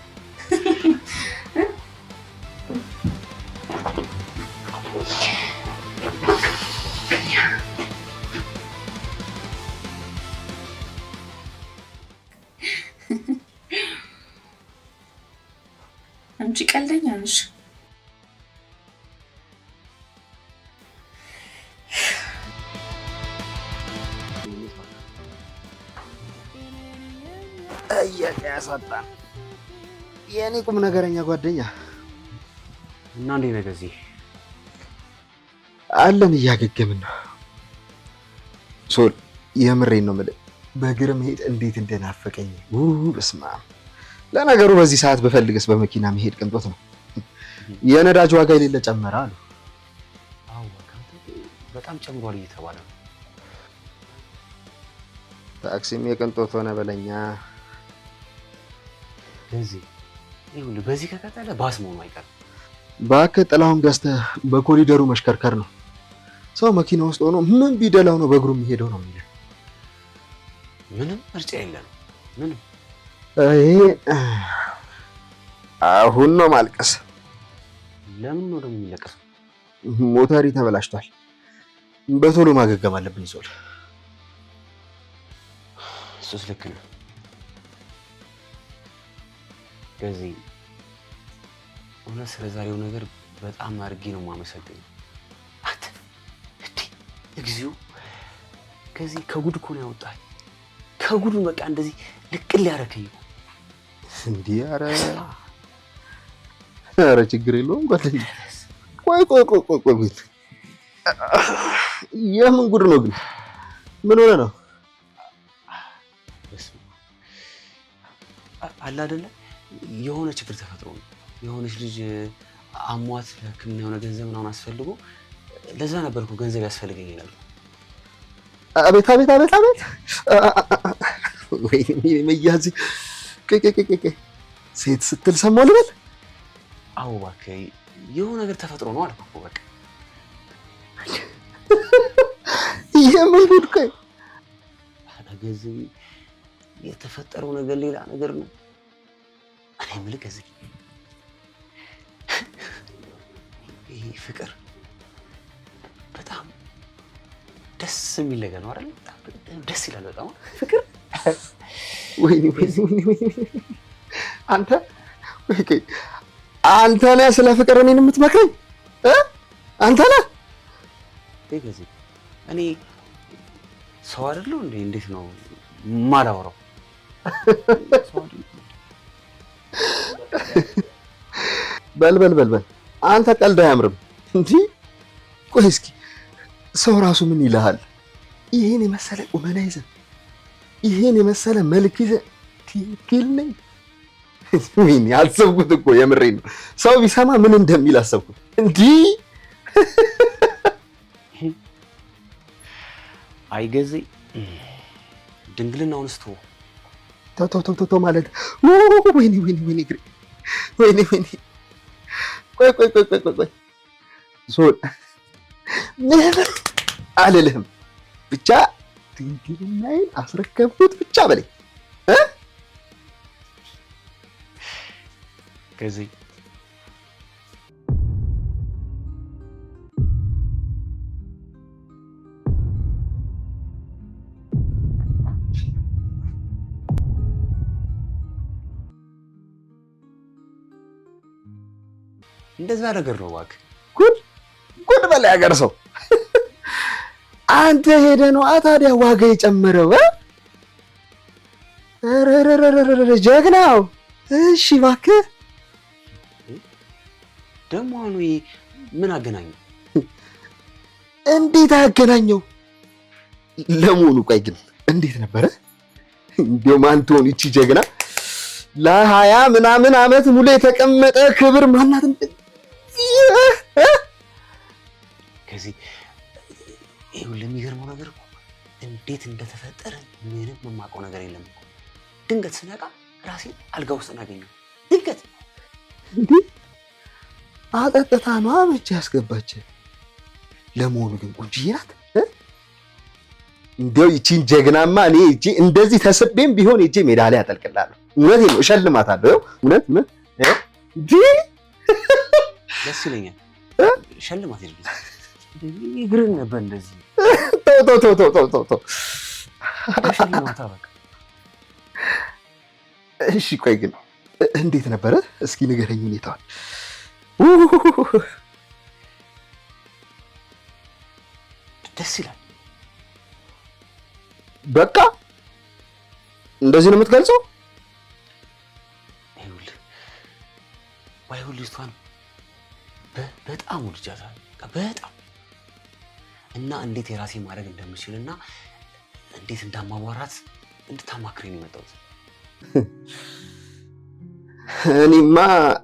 አንቺ ቀልደኛ ነሽ። ያሳጣን የኔ ቁም ነገረኛ ጓደኛ እና እንዴ ነገር እዚህ አለን እያገገምን ነው። ሶል የምሬን ነው የምልህ፣ በእግር መሄድ እንዴት እንደናፈቀኝ። በስመ አብ። ለነገሩ በዚህ ሰዓት በፈልገስ በመኪና መሄድ ቅንጦት ነው። የነዳጅ ዋጋ የሌለ ጨመረ አሉ። አዎ በጣም ጨምሯል እየተባለ ነው። ታክሲም የቅንጦት ሆነ በለኛ። በዚህ ከቀጠለ ባስ መሆኑ አይቀርም። እባክህ ጥላሁን ገዝተህ በኮሪደሩ መሽከርከር ነው። ሰው መኪና ውስጥ ሆኖ ምን ቢደላው ነው በእግሩ የሚሄደው ነው የሚለው። ምንም ምርጫ የለም። ምንም አሁን ነው ማልቀስ። ለምን ነው ደግሞ የሚለቀሰው? ሞተሪ ተበላሽቷል። በቶሎ ማገገም አለብኝ ሶል። እሱስ ልክ ነው። ከዚህ እውነት ስለዛሬው ነገር በጣም አድርጌ ነው የማመሰግነው። አንተ እግዚኦ ከዚህ ከጉድ እኮ ነው ያወጣኝ። ከጉድ በቃ እንደዚህ ልቅል ያደረከኝ እንዴ! ኧረ ችግር የለውም ጓደኛ። ቆይ የምን ጉድ ነው ግን? ምን ሆነ ነው? አለ አይደለ የሆነ ችግር ተፈጥሮ ነው። የሆነች ልጅ አሟት ለሕክምና የሆነ ገንዘብ ምናምን አስፈልጎ ለዛ ነበርኩ ገንዘብ ያስፈልገኝ ይላል። አቤት ወይ መያዝ ሴት ስትል ሰማሁ ልበል? አዎ እባክህ የሆነ ነገር ተፈጥሮ ነው አልኩ እኮ በቃ። የምን ጉድ? ቆይ ገንዘብ የተፈጠረው ነገር ሌላ ነገር ነው። እኔ የምልህ ከዚህ ይሄ ፍቅር በጣም ደስ የሚል ነገር ነው አይደል? ደስ ይላል በጣም ፍቅር። ወይኔ አንተ ነህ ስለ ፍቅር እኔን የምትመክረኝ? አንተ ነህ? ከዚህ እኔ ሰው አይደለሁ እንዴ? እንዴት ነው የማላወራው? በል አንተ ቀልድ አያምርም እንዴ? ቆይ እስኪ ሰው ራሱ ምን ይልሃል? ይሄን የመሰለ ቁመና ይዘህ ይሄን የመሰለ መልክ ይዘህ ትክክል ነኝ? ምን ያልሰብኩት እኮ የምሬን ነው። ሰው ቢሰማ ምን እንደሚል አሰብኩት እንዴ? አይገዜ ድንግልናውን እስቶ ተው ማለት ወይኔ ቆይ ሶል ምን አልልህም፣ ብቻ ድንግልናዬን አስረከብኩት ብቻ በለኝ። ከዚህ እንደዛ ነገር ነው እባክህ። ጉድ በል ያገር ሰው አንተ ሄደህ ነው ታዲያ ዋጋ የጨመረው ጀግናው። እሺ እባክህ ደግሞ አሁን ምን አገናኘው? እንዴት አያገናኘው? ለመሆኑ ቆይ ግን እንዴት ነበረ? እንደው ማን ትሆን ይቺ ጀግና? ለ20 ምናምን ዓመት ሙሉ የተቀመጠ ክብር ማናት? ከዚህ ይሁን ለሚገርመው ነገር እኮ እንዴት እንደተፈጠረ ምንም የማውቀው ነገር የለም እኮ። ድንገት ስነቃ ራሴን አልጋ ውስጥ እናገኘው። ድንገት እንዴ አጠጥታ ነው አመች ያስገባች። ለመሆኑ ግን ቆንጆዬ ናት? እንደው ይቺን ጀግናማ እኔ እጄ እንደዚህ ተስቤም ቢሆን እጄ ሜዳሊያ አጠልቅላለሁ። እውነቴን ነው እሸልማታለሁ። እውነት እንዴ ደስ ይለኛል። ሸልማት ይልኝ ይግርን ነበር እንደዚህ ተው ሸልማታ በቃ። እሺ ቆይ ግን እንዴት ነበረ? እስኪ ንገረኝ ሁኔታውን። ደስ ይላል። በቃ እንደዚህ ነው የምትገልጸው? ይኸውልህ ልጅቷን በጣም ወድጃታለሁ። በጣም እና እንዴት የራሴ ማድረግ እንደምችልና እንዴት እንዳማዋራት እንድታማክረኝ ነው የመጣሁት። እኔማ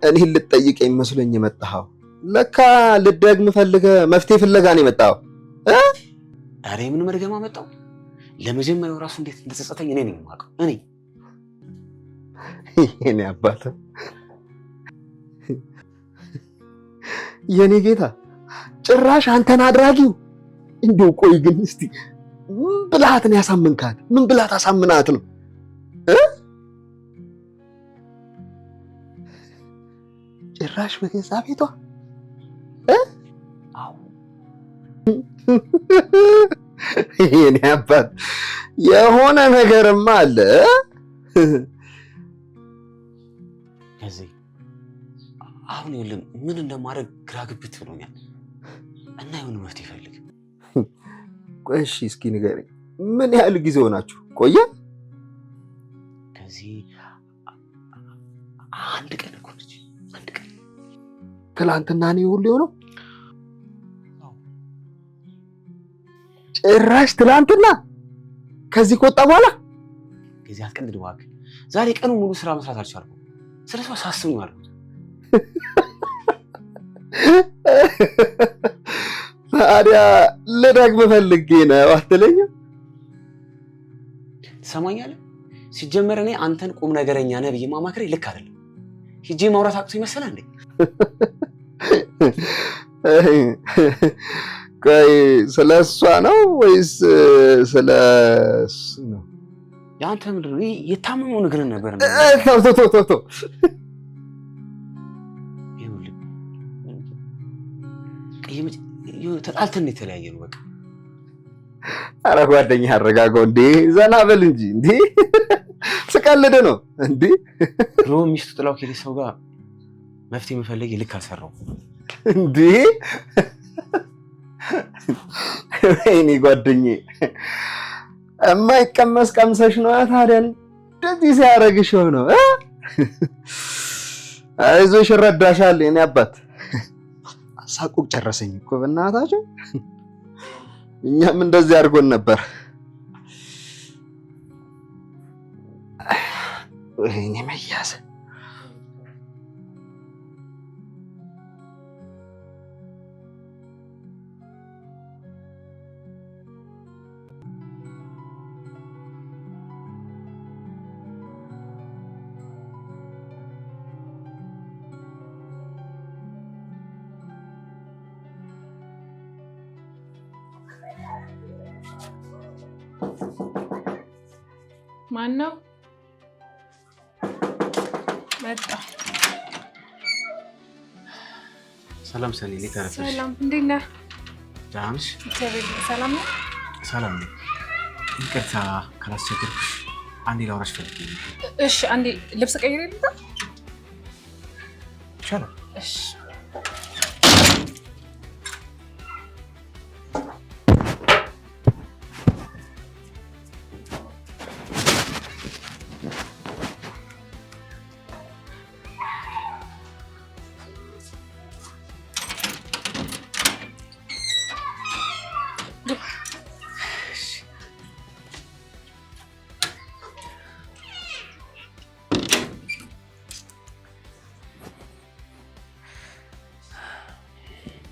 እኔን ልትጠይቀኝ መስሎኝ የመጣኸው ለካ ልትደግም ፈልገህ መፍትሄ ፍለጋ ነው የመጣኸው። ኧረ ምን መድገም አመጣው? ለመጀመሪያው ራሱ እንዴት እንደተጸጸተኝ እኔ ነኝ የማውቀው። የኔ አባት የኔ ጌታ ጭራሽ አንተን አድራጊው። እንደው ቆይ ግን እስቲ ምን ብልሃትን ያሳምንካት? ምን ብልሃት አሳምናት ነው? ጭራሽ በገዛ ቤቷ አዎ የኔ አባት የሆነ ነገርማ አለ። ከዚህ አሁን ይኸውልህ ምን እንደማደርግ ግራ ግብት ብሎኛል እና የሆነ መፍትሄ ፈልግ። ቆይ እሺ እስኪ ንገረኝ፣ ምን ያህል ጊዜ ሆናችሁ ቆየ? ከዚህ አንድ ቀን እኮ ነች። አንድ ቀን ትላንትና ነው ሁሉ የሆነው? ጭራሽ ትላንትና ከዚህ ከወጣ በኋላ ከዚህ አትቀልድ እባክህ። ዛሬ ቀኑ ሙሉ ስራ መስራት አልቻልኩም። ስለሷ ሳስብ ነው ያልኩት። ታዲያ ልደግም ፈልጌ ነው አትለኝም? ትሰማኛለህ? ሲጀመር እኔ አንተን ቁም ነገረኛ ነህ ብዬ ማማከሬ ልክ አይደለም። ሂጄ ማውራት አቅቶ ይመስላል እንዴ? ቆይ ስለ እሷ ነው ወይስ ስለ እሱ ነው? የአንተ ምንድን ነው የታመመው ነገር ነበር? ተው ተጣልተን የተለያየ ነው በቃ። ኧረ ጓደኛ አረጋጋው እንዴ፣ ዘና በል እንጂ እንዴ። ስቀልድ ነው እንዴ። ድሮ ሚስቱ ጥላው ከሄደ ሰው ጋር መፍትሄ መፈለግ ልክ አልሰራው እንዴ። ወይኔ ጓደኛዬ የማይቀመስ ቀምሰሽ ነው ታዲያ እንደዚህ ሲያደርግሽ ነው። አይዞሽ እረዳሻለሁ የኔ አባት። አሳቁቅ ጨረሰኝ እኮ በእናታችሁ። እኛም እንደዚህ አድርጎን ነበር። ወይኔ መያዝ። ማን ነው? መጣ። ሰላም ሰኒ፣ እንዴት አረፈሽ? ሰላም፣ እንዴት ነህ? ደህና ነሽ? ሰላም ነው። ሰላም ነኝ። ይቅርታ ካላስቸገርኩሽ አንዴ ላውራሽ ፈልጌ ነው። እሺ፣ አንዴ ልብስ ቀይሬ ልምጣ? ይቻላል። እሺ።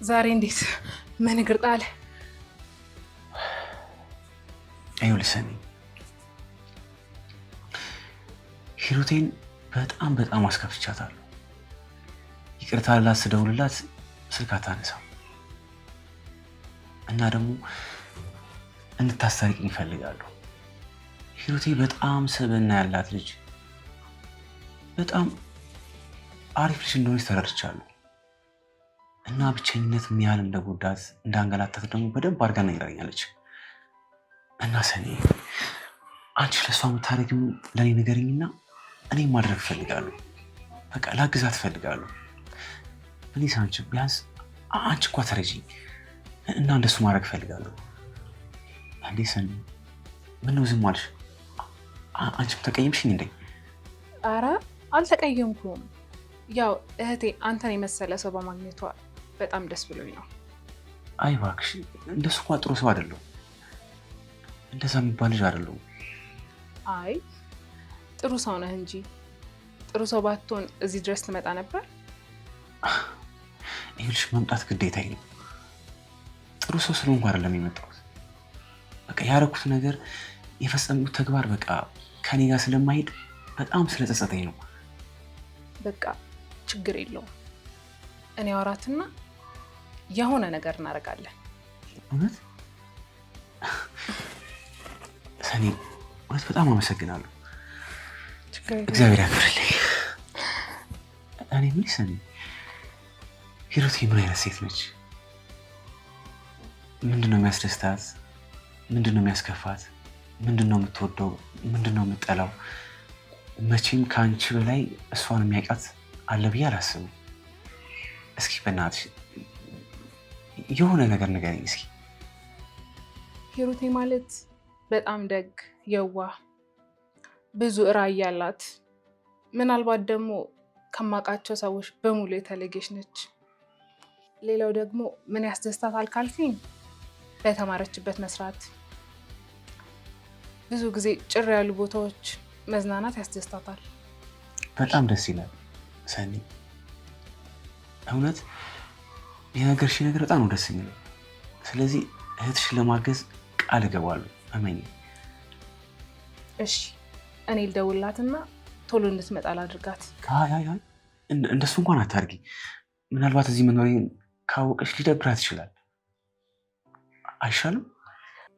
ዛሬ እንዴት ምን እግር ጣለ? ይኸውልሽ ሰኒ፣ ሂሩቴን በጣም አስከፍቻታለሁ። ይቅርታ ላት ስደውልላት ስልክ አታነሳም እና ደግሞ እንድታስታርቂኝ እፈልጋለሁ። ሂሩቴ በጣም ስብዕና ያላት ልጅ፣ በጣም አሪፍ ልጅ እንደሆነች ተረድቻለሁ እና ብቸኝነት ምን ያህል እንደጎዳት እንዳንገላታት ደግሞ በደንብ አድርጋ ነግራኛለች። እና ሰኒ አንቺ ለእሷ የምታደርጊው ለእኔ ንገሪኝና እኔ ማድረግ እፈልጋለሁ። በቃ ላግዛት እፈልጋለሁ። ፕሊስ አንቺ ቢያንስ አንቺ እንኳ ተረጂኝ እና እንደሱ ማድረግ እፈልጋለሁ። እንዴ ሰኒ ምነው ዝም አልሽ? አንቺም ተቀየምሽኝ እንዴ? ኧረ አልተቀየምኩም። ያው እህቴ አንተን የመሰለ ሰው በማግኘቷ በጣም ደስ ብሎኝ ነው። አይ እባክሽ እንደሱ እንኳ ጥሩ ሰው አይደለሁም። እንደዛ የሚባል ልጅ አይደለሁም። አይ ጥሩ ሰው ነህ እንጂ ጥሩ ሰው ባትሆን እዚህ ድረስ ትመጣ ነበር? ይኸውልሽ መምጣት ግዴታዬ ነው። ጥሩ ሰው ስለሆንኩ አይደለም የመጣሁት። በቃ ያደረኩት ነገር የፈጸምኩት ተግባር በቃ ከኔ ጋር ስለማይሄድ በጣም ስለጸጸተኝ ነው። በቃ ችግር የለውም። እኔ አወራትና የሆነ ነገር እናደርጋለን። እውነት ሰኒ፣ እውነት በጣም አመሰግናለሁ። እግዚአብሔር ያክብርልኝ። እኔ ምን ሰኒ፣ ሂሩቴ ምን አይነት ሴት ነች? ምንድነው የሚያስደስታት? ምንድነው የሚያስከፋት? ምንድነው የምትወደው? ምንድነው የምትጠላው? መቼም ከአንቺ በላይ እሷን የሚያውቃት አለ ብዬ አላስብም። እስኪ በእናትሽ የሆነ ነገር ንገሪኝ እስኪ። ሂሩቴ ማለት በጣም ደግ፣ የዋህ፣ ብዙ ራዕይ ያላት፣ ምናልባት ደግሞ ከማውቃቸው ሰዎች በሙሉ የተለየች ነች። ሌላው ደግሞ ምን ያስደስታታል ካልከኝ በተማረችበት መስራት፣ ብዙ ጊዜ ጭር ያሉ ቦታዎች መዝናናት ያስደስታታል። በጣም ደስ ይላል ሰኒ። እውነት የነገርሽኝ ነገር በጣም ነው ደስ የሚለው። ስለዚህ እህትሽን ለማገዝ ቃል እገባለሁ። እመኝ። እሺ እኔ ልደውልላትና ቶሎ እንድትመጣ ላድርጋት። አይ እንደሱ እንኳን አታርጊ። ምናልባት እዚህ መኖሬን ካወቀች ሊደብራት ይችላል። አይሻልም?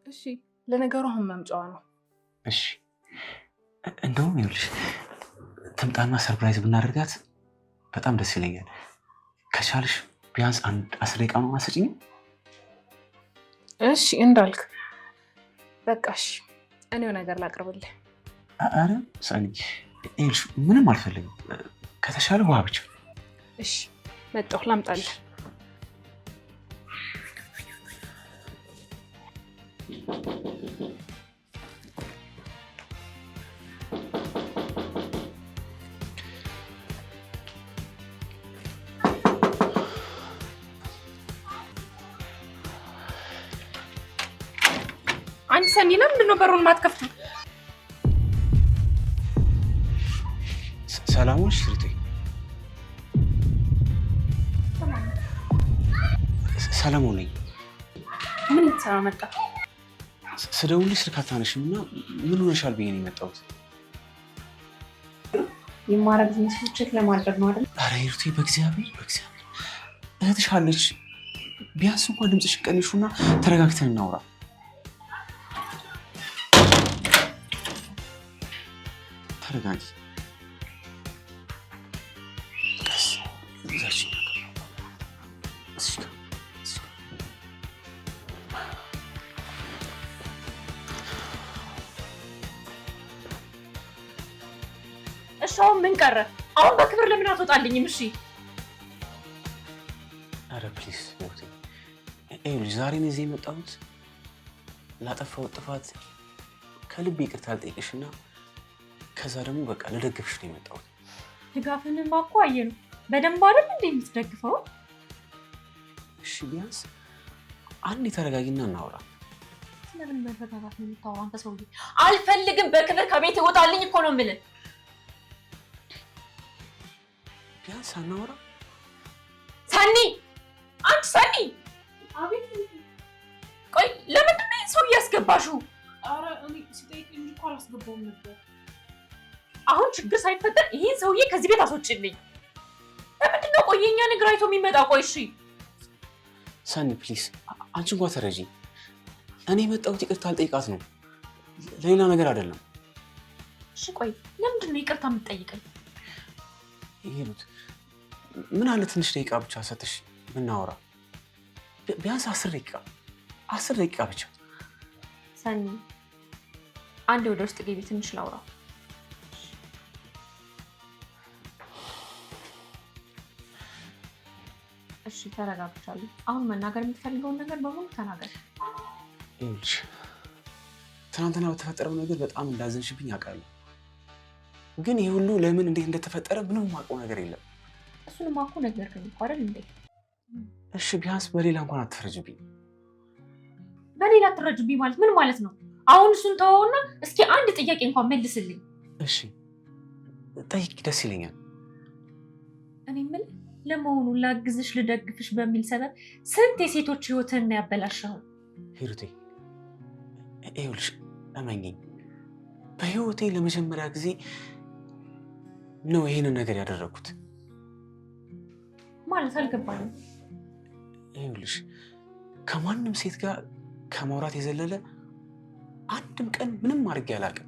እሺ ለነገሩ አሁን መምጫዋ ነው። እሺ እንደውም ይኸውልሽ ትምጣና ሰርፕራይዝ ብናደርጋት በጣም ደስ ይለኛል። ከቻልሽ ቢያንስ 10 ደቂቃ ነው ማሰጭኝ። እሺ እንዳልክ። በቃ እሺ እኔው ነገር ላቅርብልህ። አረ ሰኒ ይኸውልሽ ምንም አልፈልግም። ከተሻለ ውሃ ብቻ። እሺ መጣሁ ላምጣልህ። አንቺ ሰኒ ለምንድን ነው በሩን ማትከፍቱ? ሰላም ነሽ ሂሩቴ? ሰላም ነኝ። ምን ልትሰራ መጣ? ስደውልሽ ስልክ አታነሺም እና ምን ሆነሻል ብዬ ነው የመጣሁት። የማረግ ዝምስል ቼክ ለማድረግ ነው አይደል? ኧረ ሂሩቴ በእግዚአብሔር እህትሽ አለች። ቢያንስ እንኳን ድምፅሽን ቀንሹና ተረጋግተን እናውራ። ተረጋጊ። ቀስ እዛች እሺ አሁን ምን ቀረ? አሁን በክብር ለምን አትወጣልኝም? እሺ ኧረ ፕሊዝ ሂሩቴ፣ ይኸውልሽ ዛሬ ነው እዚህ የመጣሁት ላጠፋሁት ጥፋት ከልቤ ይቅርታ ልጠይቅሽና ከዛ ደግሞ በቃ ልደግፍሽ ነው የመጣሁት። ድጋፍንም እኮ አየነው በደንብ አይደል እንዴ የምትደግፈው? እሺ ቢያንስ አንዴ ተረጋጊና እናውራ። ስለምን መረጋጋት ነው የምታወራው አንተ ሰውዬ? አልፈልግም። በክብር ከቤት ይወጣልኝ እኮ ነው የምልህ። ቢያንስ አናውራ? ሰኒ አንቺ ሰኒ! አቤት። ቆይ ለምንድን ነው ሰው እያስገባሽው? ኧረ እኔ ሲጠይቅኝ እኮ አላስገባውም ነበር። አሁን ችግር ሳይፈጠር ይሄን ሰውዬ ከዚህ ቤት አስወጪልኝ። ለምንድን ነው ቆይ የእኛን እግር አይቶ የሚመጣው? ቆይ እሺ ሰኒ ፕሊዝ፣ አንቺ እንኳን ተረጂ። እኔ የመጣሁት ይቅርታ ልጠይቃት ነው፣ ለሌላ ነገር አይደለም። እሺ ቆይ ለምንድን ነው ይቅርታ የምትጠይቀኝ? ሂሩት፣ ምን አለ ትንሽ ደቂቃ ብቻ ሰጥሽ ብናወራ፣ ቢያንስ 10 ደቂቃ ብቻ። ሰኒ አንዴ ወደ ውስጥ ግቢ፣ ትንሽ ላውራ። እሺ ተረጋግቻለሁ። አሁን መናገር የምትፈልገውን ነገር በሙሉ ተናገር። ይኸውልሽ ትናንትና በተፈጠረው ነገር በጣም እንዳዘንሽብኝ አውቃለሁ፣ ግን ይህ ሁሉ ለምን እንዴት እንደተፈጠረ ምንም የማውቀው ነገር የለም። እሱንማ እኮ ነገርከኝ እኮ አይደል እንዴ? እሺ ቢያንስ በሌላ እንኳን አትፈረጅብኝ። በሌላ አትፈረጅብኝ ማለት ምን ማለት ነው? አሁን እሱን ተወውና እስኪ አንድ ጥያቄ እንኳን መልስልኝ። እሺ ጠይቂ፣ ደስ ይለኛል። እኔ የምልህ ለመሆኑ ላግዝሽ ልደግፍሽ በሚል ሰበብ ስንት የሴቶች ህይወትን ነው ያበላሸው? ሂሩቴ ይኸውልሽ እመኚኝ፣ በህይወቴ ለመጀመሪያ ጊዜ ነው ይሄንን ነገር ያደረኩት። ማለት አልገባኝም። ይኸውልሽ ከማንም ሴት ጋር ከማውራት የዘለለ አንድም ቀን ምንም አድርጌ አላውቅም።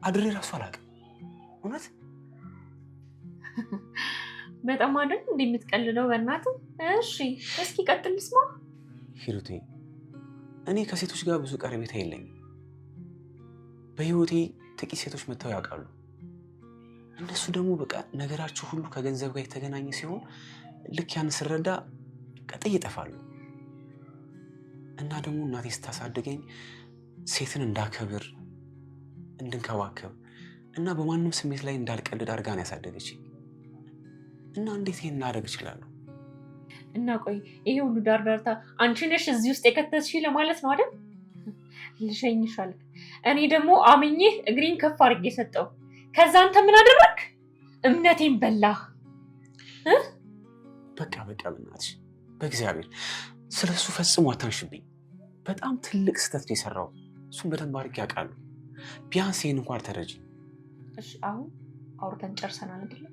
አድሬ ራሱ አላውቅም። እውነት በጣም አይደል እንዴ የምትቀልደው? በእናትህ እሺ እስኪ ቀጥል ስማ። ሂሩቴ እኔ ከሴቶች ጋር ብዙ ቀረቤታ የለኝም። በህይወቴ ጥቂት ሴቶች መጥተው ያውቃሉ። እነሱ ደግሞ በቃ ነገራቸው ሁሉ ከገንዘብ ጋር የተገናኘ ሲሆን ልክ ያን ስረዳ ቀጥይ ይጠፋሉ። እና ደግሞ እናቴ ስታሳድገኝ ሴትን እንዳከብር፣ እንድንከባከብ እና በማንም ስሜት ላይ እንዳልቀልድ አድርጋ ነው ያሳደገችኝ። እና እንዴት ይሄን ላደርግ እችላለሁ? እና ቆይ ይሄ ሁሉ ዳርዳርታ አንቺ ነሽ እዚህ ውስጥ የከተትሽኝ ለማለት ነው አይደል? ልሸኝሽ አልክ። እኔ ደግሞ አምኜህ እግሬን ከፍ አድርጌ ሰጠው። ከዛ አንተ ምን አደረክ? እምነቴን በላህ። በቃ በእናትሽ በእግዚአብሔር ስለሱ ፈጽሞ አታንሽብኝ። በጣም ትልቅ ስህተት ነው የሰራው። እሱን በደንብ አድርጌ አውቃለሁ። ቢያንስ ይሄን እንኳን ተረጂ። እሺ አሁን አውርተን ጨርሰናል አይደል?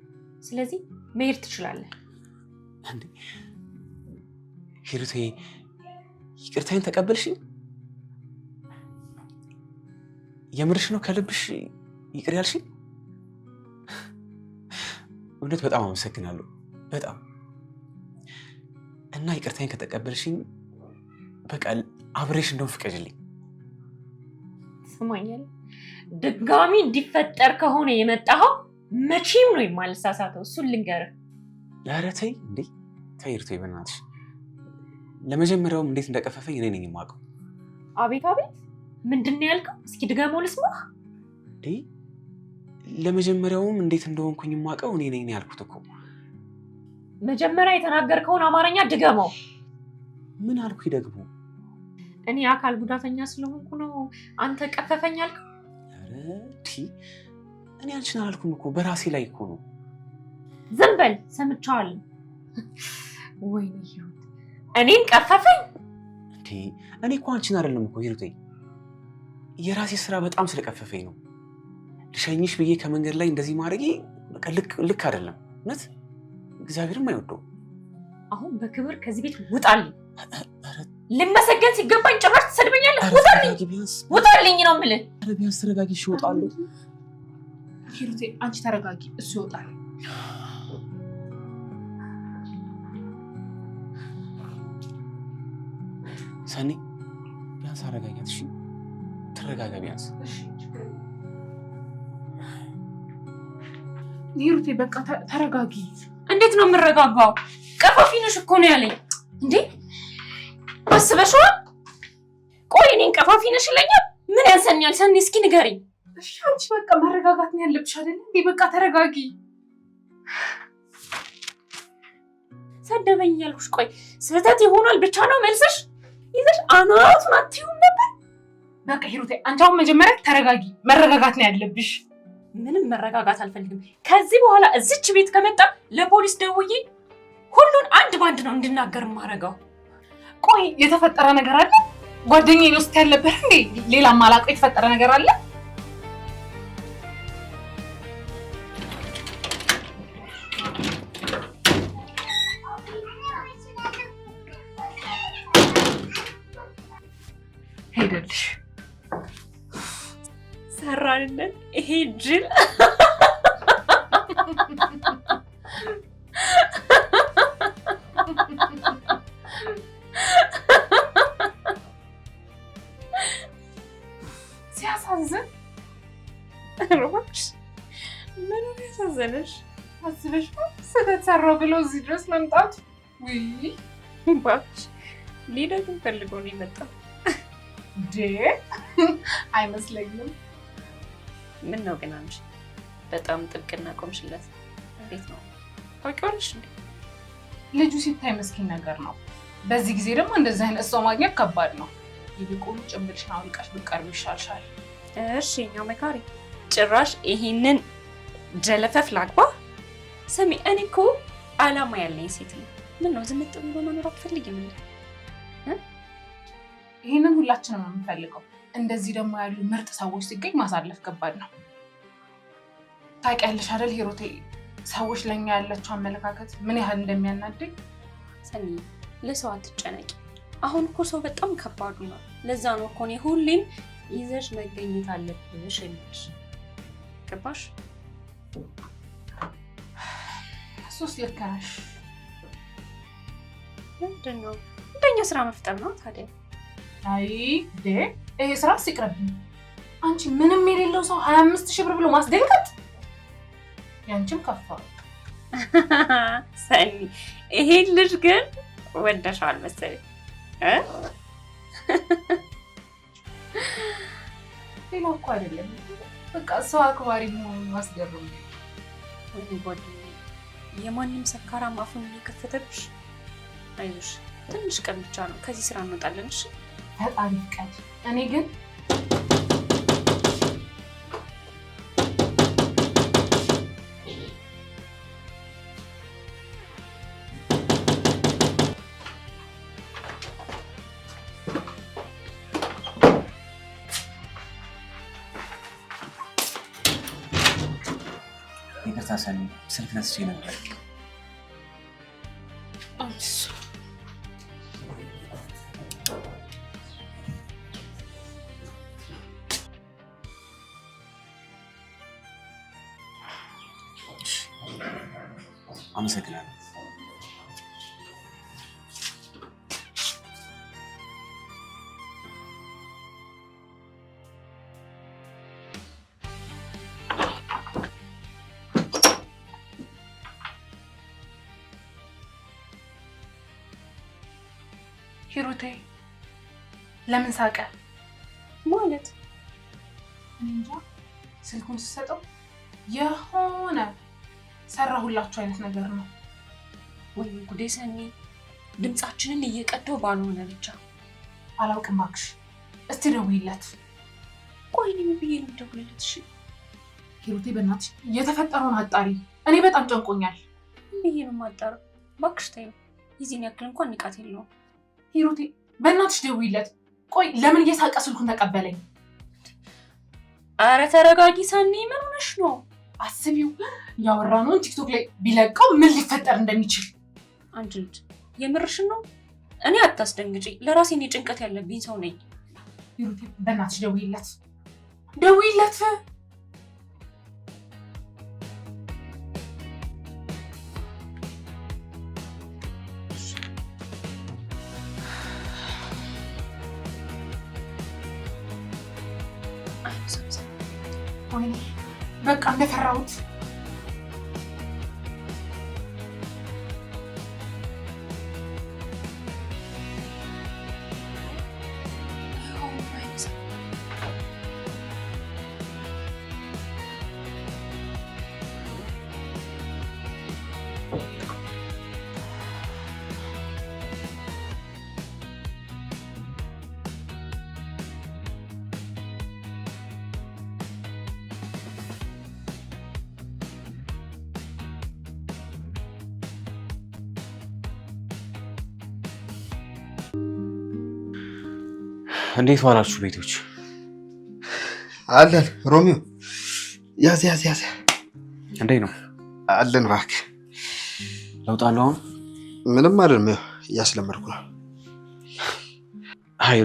ስለዚህ መሄድ ትችላለህ። እንዴ ሂሩቴ ይቅርታዬን ተቀበልሽኝ? የምርሽ ነው? ከልብሽ ይቅር ያልሽኝ? እውነት በጣም አመሰግናለሁ። በጣም እና ይቅርታዬን ከተቀበልሽኝ በቃ አብሬሽ እንደውም ፍቀጅልኝ። ስማኛል፣ ድጋሚ እንዲፈጠር ከሆነ የመጣኸው መቼም ነው የማልሳሳተው። እሱን ልንገርህ። ኧረ ተይ እንዴ ተይ ሂሩቴ በእናትሽ። ለመጀመሪያውም እንዴት እንደቀፈፈኝ እኔ ነኝ የማውቀው። አቤት አቤት፣ ምንድን ነው ያልከው? እስኪ ድገመው ልስማህ። እንዴ ለመጀመሪያውም እንዴት እንደሆንኩኝ የማውቀው እኔ ነኝ ያልኩት እኮ። መጀመሪያ የተናገርከውን አማርኛ ድገመው። ምን አልኩኝ ደግሞ? እኔ አካል ጉዳተኛ ስለሆንኩ ነው አንተ ቀፈፈኝ አልከው? ኧረ እኔ አንቺን አላልኩም እኮ፣ በራሴ ላይ እኮ ነው። ዝም በል፣ ሰምቻለሁ። ወይኔ ህይወት እኔን ቀፈፈኝ እንዴ? እኔ እኮ አንቺን አይደለም እኮ ሂሩቴ፣ የራሴ ስራ በጣም ስለቀፈፈኝ ነው። ልሸኝሽ ብዬ ከመንገድ ላይ እንደዚህ ማድረጌ በቃ ልክ አይደለም። እውነት እግዚአብሔርም አይወደው። አሁን በክብር ከዚህ ቤት ውጣልኝ። ልመሰገን ሲገባኝ ጭራሽ ትሰድበኛለህ። ውጣልኝ፣ ውጣልኝ ነው የምልህ። ኧረ ቢያንስ ተረጋጊ። እሺ እወጣለሁ። ሂሩቴ አንቺ ተረጋጊ፣ እሱ ይወጣል። ሰኒ ቢያንስ አረጋጊያት። እሺ ተረጋጋ ቢያንስ። ሂሩቴ በቃ ተረጋጊ። እንዴት ነው የምረጋጋው? ቀፋፊ ነሽ እኮ ነው ያለኝ። እንዴ አስበሽዋል? ቆይ እኔን ቀፋፊ ነሽ ይለኛል? ምን ያንሰኛል? ሰኒ እስኪ ንገሪኝ። እሺ አንቺ በቃ መረጋጋት ነው ያለብሽ አይደል እንዴ? በቃ ተረጋጊ። ሰደበኝ እያልኩሽ ቆይ ስህተት ይሆናል ብቻ ነው መልስሽ? ይዘሽ አናቱን አትይውም ነበር? በቃ ሂሩቴ አንቺ አሁን መጀመሪያ ተረጋጊ። መረጋጋት ነው ያለብሽ። ምንም መረጋጋት አልፈልግም። ከዚህ በኋላ እዚች ቤት ከመጣ ለፖሊስ ደውዬ ሁሉን አንድ ባንድ ነው እንድናገር ማረጋው። ቆይ የተፈጠረ ነገር አለ? ጓደኛዬ ውስጥ ያለበት እንዴ? ሌላ ማላውቀው የተፈጠረ ነገር አለ? ሄደልሽ ሰራንለት ይሄ ጅል ሲያሳዝን። ሮባሽ ምን ያሳዘነሽ? አስበሽ ስህተት ሰራው ብሎ እዚህ ድረስ መምጣቱ? ውይ ባክሽ ሊደግም ፈልጎ ነው የመጣው። እንዴ አይመስለኝም። ምን ነው ግን አንቺ በጣም ጥብቅና ቆምሽለት። እንዴት ነው ታውቂዋለሽ እንዴ? ልጁ ሲታይ መስኪን ነገር ነው። በዚህ ጊዜ ደግሞ እንደዚህ አይነት ሰው ማግኘት ከባድ ነው። ይልቁኑ ጭምብልሽን አውልቀሽ ብትቀርቢ ይሻልሻል። እሺ እኛው መካሪ ጭራሽ ይሄንን ጀለፈፍ ላግባ? ስሚ እኔ እኮ አላማ ያለኝ ሴት ነው። ምን ነው ዝም ብሎ መኖር አትፈልጊም እንዴ? ይሄንን ሁላችንም ነው የምንፈልገው። እንደዚህ ደግሞ ያሉ ምርጥ ሰዎች ሲገኝ ማሳለፍ ከባድ ነው። ታውቂያለሽ አይደል ሂሩቴ፣ ሰዎች ለኛ ያላቸው አመለካከት ምን ያህል እንደሚያናድግ። ሰኒ ለሰው አትጨነቂ። አሁን እኮ ሰው በጣም ከባዱ ነው። ለዛ ነው እኮ እኔ ሁሌም ይዘሽ መገኘት አለብሽ እልሽ። ገባሽ? እሱስ ልክ ነሽ። ምንድን ነው እንደኛ ስራ መፍጠር ነው ታዲያ። አይ ይሄ ስራ ሲቅርብኝ። አንቺ ምንም የሌለው ሰው 25,000 ብር ብሎ ማስደንገጥ ያንቺም ከፋ። ሰኒ ይሄ ልጅ ግን ወደሻል መሰለኝ እ ሌላ እኮ አይደለም፣ በቃ ሰው አክባሪ መሆኑን ማስገርም። ወይ ጓደኛዬ የማንም ሰካራም አፉን እየከፈተብሽ። አይዞሽ ትንሽ ቀን ብቻ ነው፣ ከዚህ ስራ እንወጣለን። እሺ ፈጣሪ ፍቃድ። እኔ ግን ይቅርታ ሰኒ፣ ስልክ ነስቼ ነበር። አመሰግናለሁ። ሂሩቴ ለምን ሳቀ ማለት? እኔ እንጃ። ስልኩን ስሰጠው የሆነ ሰራሁላችሁ አይነት ነገር ነው። ወይ ጉዴ ሰኒ፣ ድምጻችንን እየቀዳው ባልሆነ ብቻ። አላውቅም እባክሽ፣ እስቲ ደውይለት። ቆይ እኔ ምን ብዬ ነው የምደውልለት? እሺ ሂሩቴ በእናትሽ የተፈጠረውን አጣሪ። እኔ በጣም ጨንቆኛል። ምን ብዬ ነው የማጣረው? እባክሽ ተይው፣ የዚህን ያክል እንኳን ንቃት የለውም። ሂሩቴ በእናትሽ ደውይለት። ቆይ ለምን እየሳቀ ስልኩን ተቀበለኝ? አረ ተረጋጊ ሰኒ፣ ምን ሆነሽ ነው? አስቢው፣ ያወራነውን ቲክቶክ ላይ ቢለቀው ምን ሊፈጠር እንደሚችል። አንቺ ልጅ የምርሽን ነው? እኔ አታስደንግጪ። ለራሴ እኔ ጭንቀት ያለብኝ ሰው ነኝ። ሂሩቴ በእናትሽ ደውይለት፣ ደውይለት። ወይኔ በቃ እንደፈራሁት። እንዴት ዋላችሁ ቤቶች? አለን ሮሚዮ ያዝ እንዴት ነው? አለን እባክህ። ለውጥ አለው አሁን? ምንም አይደለም፣ እያስለመድኩ ነው። አይ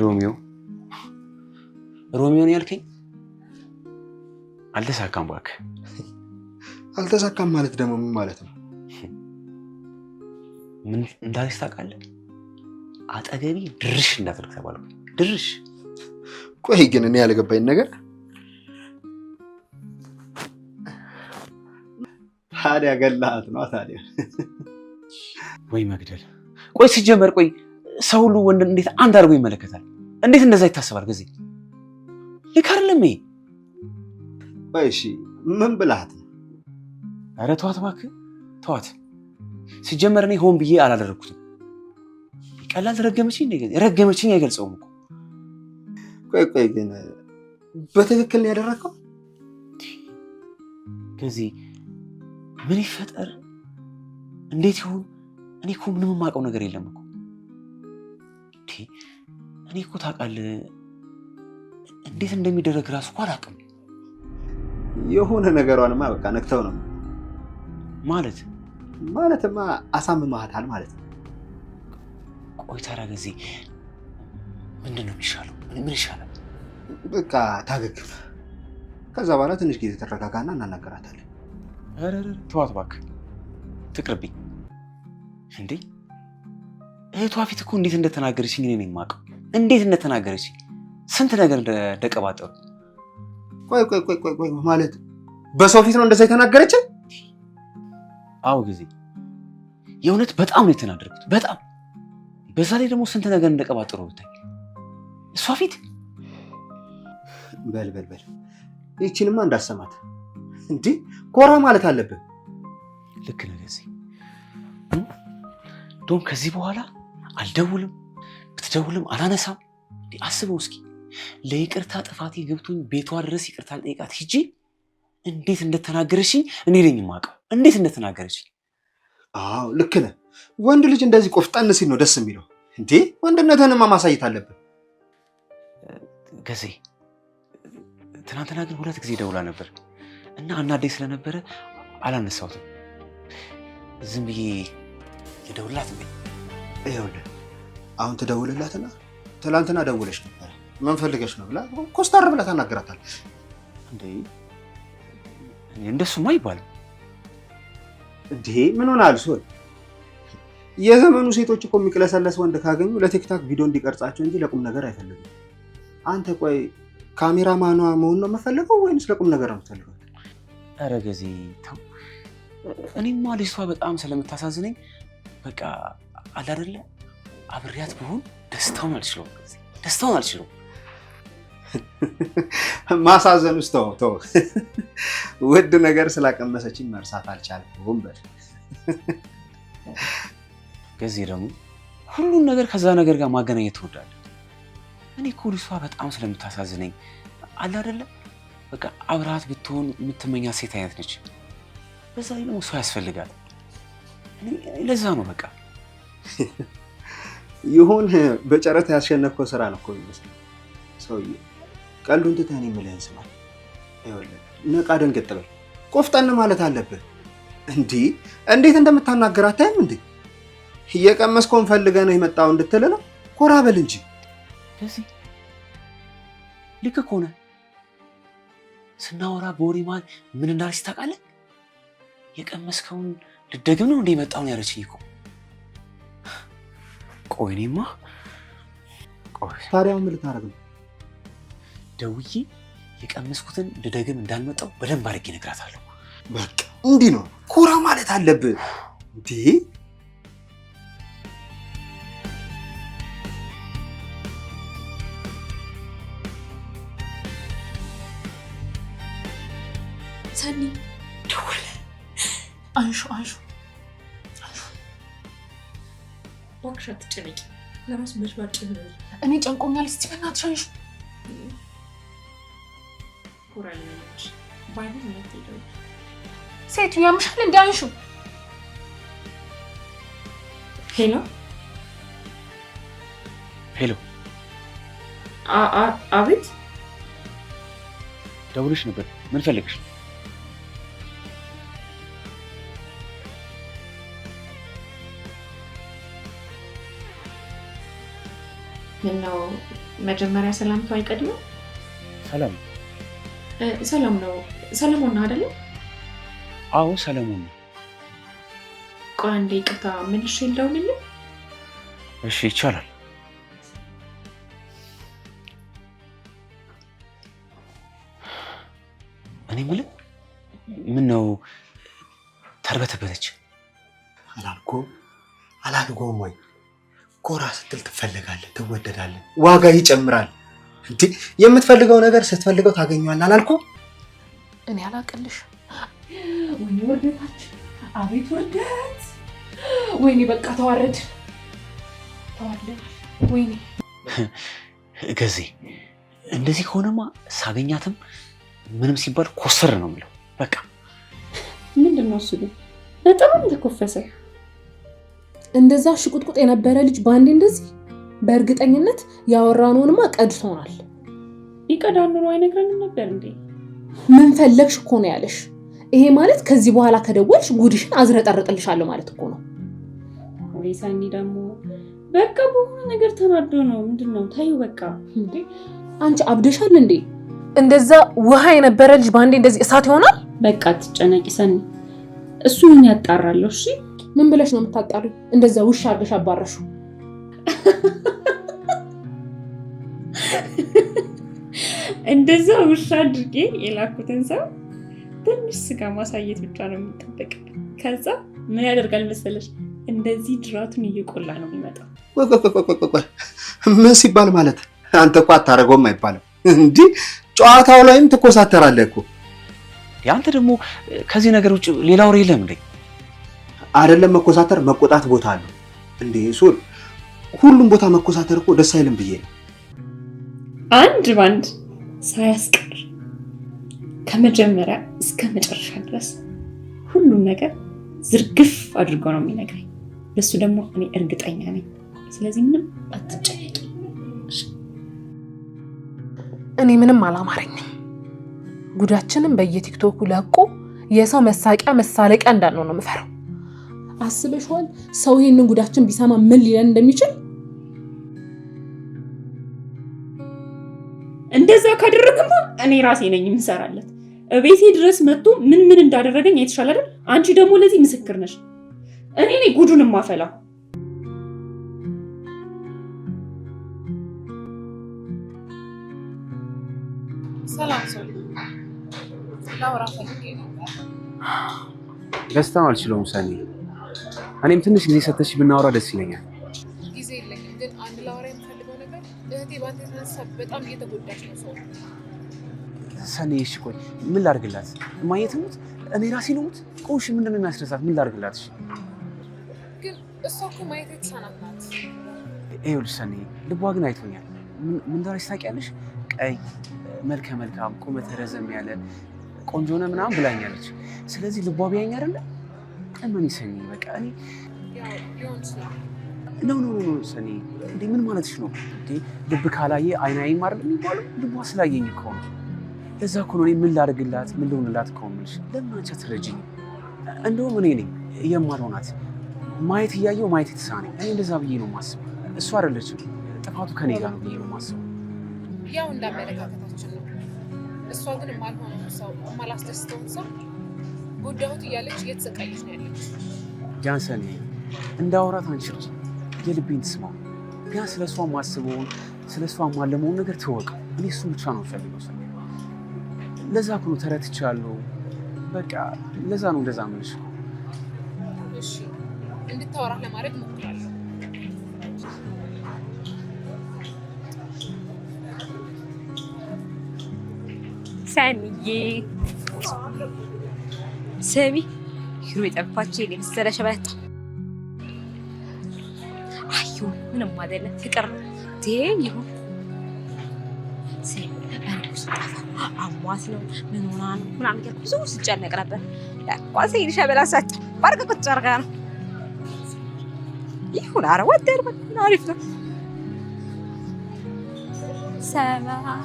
ሮሚዮን ያልከኝ አልተሳካም እባክህ። አልተሳካም ማለት ደግሞ ምን ማለት ነው? ምን እንዳለች ታውቃለህ? አጠገቢ ድርሽ እንዳትልክ ተባልኩ። ድርሽ። ቆይ ግን እኔ ያልገባኝ ነገር ታዲያ ገላሃት ነው ታዲያ? ወይ መግደል። ቆይ ሲጀመር ሰው ሁሉ ወንድ እንዴት አንድ አድርጎ ይመለከታል? እንዴት እንደዛ ይታሰባል? ጊዜ ልክ አይደለም ይሄ። እሺ ምን ብለሃት ነው? ኧረ ተዋት እባክህ ተዋት። ሲጀመር እኔ ሆን ብዬ አላደረኩትም። ቀላል ረገመችኝ አይገልጸውም እኮ። ቆይ ግን በትክክል ነው ያደረከው? ከዚህ ምን ይፈጠር እንዴት ይሁን እኔ እኮ ምንም የማውቀው ነገር የለም እኮ። እኔ እኮ ታውቃለህ እንዴት እንደሚደረግ ራሱ እኮ አላውቅም። የሆነ ነገሯንማ በቃ ነክተው ነው ማለትማ አሳምመሃታል ማለት ነው። ቆይ ታዲያ ጊዜ ምንድን ነው የሚሻለው? ምን ይሻላል? በቃ ታገግም። ከዛ በኋላ ትንሽ ጊዜ ተረጋጋና እናናገራታለን። ኧረ ተዋት እባክህ ትቅርብኝ። እንዴ እህቷ ፊት እኮ እንዴት እንደተናገረችኝ እኔ ነኝ የማውቀው። እንዴት እንደተናገረችኝ ስንት ነገር እንደቀባጠሩ። ቆይ ማለት በሰው ፊት ነው እንደዛ የተናገረችን? አዎ ጊዜ የእውነት በጣም ነው የተናደርኩት። በጣም በዛ ላይ ደግሞ ስንት ነገር እንደቀባጠሩ ብታይ እሷ ፊት። በል ይቺንማ እንዳሰማት እንዴ ኮራ ማለት አለብን። ልክ ነህ ጊዜ። እንደውም ከዚህ በኋላ አልደውልም፣ ብትደውልም አላነሳም። አስበው እስኪ ለይቅርታ ጥፋቴ ገብቶኝ ቤቷ ድረስ ይቅርታ ልጠይቃት ሂጂ እንዴት እንደተናገረችኝ እኔ ነኝ የማውቀው። እንዴት እንደተናገረችኝ። አዎ ልክ ነህ። ወንድ ልጅ እንደዚህ ቆፍጠን ሲል ነው ደስ የሚለው። እንዴ ወንድነትህንማ ማሳየት አለብን። ገዜ ትናንትና ግን 2 ጊዜ ደውላ ነበር እና አናደኝ ስለነበረ አላነሳሁትም። ዝም ብዬ ልደውልላት እንዴ? ይኸውልህ አሁን ትደውልላትና ትናንትና ደውለሽ ነበር ምን ፈልገሽ ነው ብላ ኮስታር ብላ ታናግራታለች። እንዴ እንደሱማ አይባልም። እንዴ ምን ሆነሃል ሶል? የዘመኑ ሴቶች እኮ የሚቅለሰለስ ወንድ ካገኙ ለቲክታክ ቪዲዮ እንዲቀርጻቸው እንጂ ለቁም ነገር አይፈልጉም። አንተ ቆይ ካሜራማኗ መሆን ነው የምፈልገው ወይንስ ለቁም ነገር ነው የምትፈልገው? ኧረ ገዜ ተው። እኔማ ልጅቷ በጣም ስለምታሳዝነኝ በቃ አለ አይደለ አብሬያት ብሆን ደስታውን አልችለውም። ማሳዘን ውስጥ ተው። ውድ ነገር ስላቀመሰችኝ መርሳት አልቻልኩም በል። ገዜ ደግሞ ሁሉን ነገር ከዛ ነገር ጋር ማገናኘት ትወዳለህ። እኔ እኮ ልጅቷ በጣም ስለምታሳዝነኝ አለ አይደለ በቃ አብራት ብትሆን የምትመኛት ሴት አይነት ነች። በዛ ላይ ደግሞ ሰው ያስፈልጋል። ለዛ ነው በቃ ይሁን በጨረታ ያስሸነፍከው ስራ ነው እኮ የሚመስለው። ሰውዬ ቀልዱን ትተህ እኔ የምልህን ስማ። ይኸውልህ ነቃ ደንገጥ በል። ቆፍጠን ማለት አለብህ። እንዴት እንደምታናገር አታይም እንዴ? እየቀመስከውን ፈልገህ ነው የመጣው እንድትል ነው። ኮራ በል እንጂ። ስለዚህ ልክ ከሆነ ስናወራ በወሬ መሀል ምን እንዳለች ታውቃለህ? የቀመስከውን ልደግም ነው እንደ የመጣውን ያለችኝ እኮ። ቆይ እኔማ ታዲያ ምን ልታረግ ነው? ደውዬ የቀመስኩትን ልደግም እንዳልመጣው በደንብ አድርጌ እነግራታለሁ። በቃ እንዲህ ነው ኮራ ማለት አለብህ እንዴ። ሰኒ ደወለ። አንሹ እባክሽ አትጨነቂ። ለራስ መጭባጭ እኔ ጨንቆኛል። እስቲ በእናትሽ አንሹ። ኮራለች ባይሆን ነው ትሄደው። ሴቱ ያምሻል እንዴ? አንሹ። ሄሎ አቤት ደውልሽ ነበር? ምን ፈልግሽ? ምነው መጀመሪያ ሰላምታ አይቀድምም? ሰላም ሰላም ነው። ሰለሞን ነው አይደለ? አዎ ሰለሞን ነው። ቆይ አንዴ ይቅርታ፣ ምን እሺ እንደውልልህ? እሺ ይቻላል። እኔ የምልህ ምነው ተርበተበተች? አላልኩም ወይ? ኮራ ስትል ትፈልጋለህ፣ ትወደዳለህ፣ ዋጋ ይጨምራል። እንዴ የምትፈልገው ነገር ስትፈልገው ታገኘዋለህ አላልኩም? እኔ አላቅልሽ። ወይኔ ውርደታችን! አቤት ውርደት! ወይኔ በቃ ተዋረድ። ወይኔ ገዜ እንደዚህ ከሆነማ ሳገኛትም ምንም ሲባል ኮሰር ነው የምለው። በቃ ምንድን ነው እሱ ግን በጣም ተኮፈሰ። እንደዛ ሽቁጥቁጥ የነበረ ልጅ ባንዴ እንደዚህ በእርግጠኝነት ያወራነውንማ ቀድቶናል። ይቀዳል ኑሮ አይነግረንም ነበር እንዴ? ምን ፈለግሽ እኮ ነው ያለሽ። ይሄ ማለት ከዚህ በኋላ ከደወልሽ ጉድሽን አዝረጠርጥልሻለሁ ማለት እኮ ነው። ወይሳኒ ደግሞ በቃ በሆነ ነገር ተናዶ ነው። ምንድነው? ታዩ በቃ እንዴ አንቺ አብደሻል እንዴ? እንደዛ ውሃ የነበረ ልጅ ባንዴ እንደዚህ እሳት ይሆናል? በቃ ትጨነቂ ሰኒ፣ እሱ ምን ያጣራለሁ? እሺ ምን ብለሽ ነው የምታጣሪው? እንደዛ ውሻ አድርገሽ አባረሹ። እንደዛ ውሻ አድርጌ የላኩትን ሰው ትንሽ ስጋ ማሳየት ብቻ ነው የሚጠበቅ። ከዛ ምን ያደርጋል መሰለሽ? እንደዚህ ጅራቱን እየቆላ ነው የሚመጣው። ምን ሲባል ማለት? አንተ እኮ አታረገውም አይባልም እንዴ? ጨዋታው ላይም ትኮሳተራለህ እኮ። ያንተ ደግሞ ከዚህ ነገር ውጭ ሌላ ወሬ የለም እንዴ? አይደለም መኮሳተር፣ መቆጣት ቦታ አለው እንዴ? ሶል ሁሉም ቦታ መኮሳተር እኮ ደስ አይልም ብዬ ነው። አንድ ባንድ ሳያስቀር ከመጀመሪያ እስከ መጨረሻ ድረስ ሁሉም ነገር ዝርግፍ አድርጎ ነው የሚነግረኝ። ለሱ ደግሞ እኔ እርግጠኛ ነኝ። ስለዚህ ምንም አትጨነቂ። እኔ ምንም አላማረኝም። ጉዳችንን በየቲክቶኩ ለቆ የሰው መሳቂያ መሳለቂያ እንዳልነው ነው የምፈራው። አስበሽዋል? ሰው ይሄንን ጉዳችን ቢሰማ ምን ሊለን እንደሚችል? እንደዛ ካደረግማ እኔ ራሴ ነኝ የምሰራለት። ቤቴ ድረስ መጥቶ ምን ምን እንዳደረገኝ አይተሻል አይደል? አንቺ ደግሞ ለዚህ ምስክር ነሽ። እኔ ነኝ ጉዱን ማፈላው። ሰላም ሰው ላውራ ፈልጌ ነበር። ደስታውን አልችለውም ሰኒ። እኔም ትንሽ ጊዜ ሰተሽ ብናወራ ደስ ይለኛል። ጊዜ የለኝም፣ ግን አንድ ላውራ የምፈልገው ነገር እህቴ ባንተ የተነሳ በጣም እየተጎዳች ነው። ሰው ሰኒ እሺ ቆይ ምን ላድርግላት? ማየት ሙት እኔ ራሴ ነው ሙት። ቆሽ ምንድነው የሚያስደሳት? ምን ላድርግላት? እሺ ግን እሷ እኮ ማየት የተሳናት ናት። ይኸውልሽ ሰኒ ልቧ ግን አይቶኛል። ምን ዳርሽ ታውቂያለሽ? ቀይ መልከ መልካም ቁመት ረዘም ያለ ቆንጆ ነው ምናምን ብላኛለች። ስለዚህ ልቧ ቢያኝ አይደለ ቀመን ሰኒ በቃ እኔ ያው ሊሆን ይችላል። ኖ ሰኒ እንዴ ምን ማለትሽ ነው እንዴ? ልብ ካላየ አይን አይም አይደል የሚባለው? ልቧ ስላየኝ እኮ ነው። ለዛ እኮ ነው እኔ ምን ላድርግላት ምን ልሆንላት እኮ የምልሽ። ለምን አንቺ አትረጂኝ? እንደውም እኔ ነኝ የማልሆናት ማየት እያየው ማየት የተሳነኝ። እኔ እንደዛ ብዬ ነው የማስበው። እሱ አይደለችም ጥፋቱ ከኔ ጋር ነው ብዬ ነው የማስበው። ያው እንዳመለካከታችን ነው። እሷ ግን የማልሆነው ሰው የማላስደስተውን ሰው ጎዳሁት እያለች እየተሰቃየች ነው ያለች። ቢያንስ እኔ እንዳወራት አንቺ ልጅ የልቤን ትስማው። ቢያንስ ስለሷ ማስበውን ስለሷ ማለመውን ነገር ትወቅ። እኔ እሱን ብቻ ነው ፈልገው ሰው። ለዛ እኮ ነው ተረትቻለሁ። በቃ ለዛ ነው እንደዛ የምልሽ። እሺ እንድታወራህ ለማድረግ እሞክራለሁ። ሰኒዬ ሰሚ ሽሮ የጠፋች የመሰለ ሸበታ አዩ ምንም አይደለም ፍቅር ይሁን ሰሚ አሟት ነው ምን ሆና ነው ምናምን ነገር ብዙ ስጨነቅ ነበር። ለቋሴ ሸበላ ሰጥ ባርቀ ቁጭ አርጋ ነው ይሁን። ኧረ ወደር አሪፍ ነው ሰላም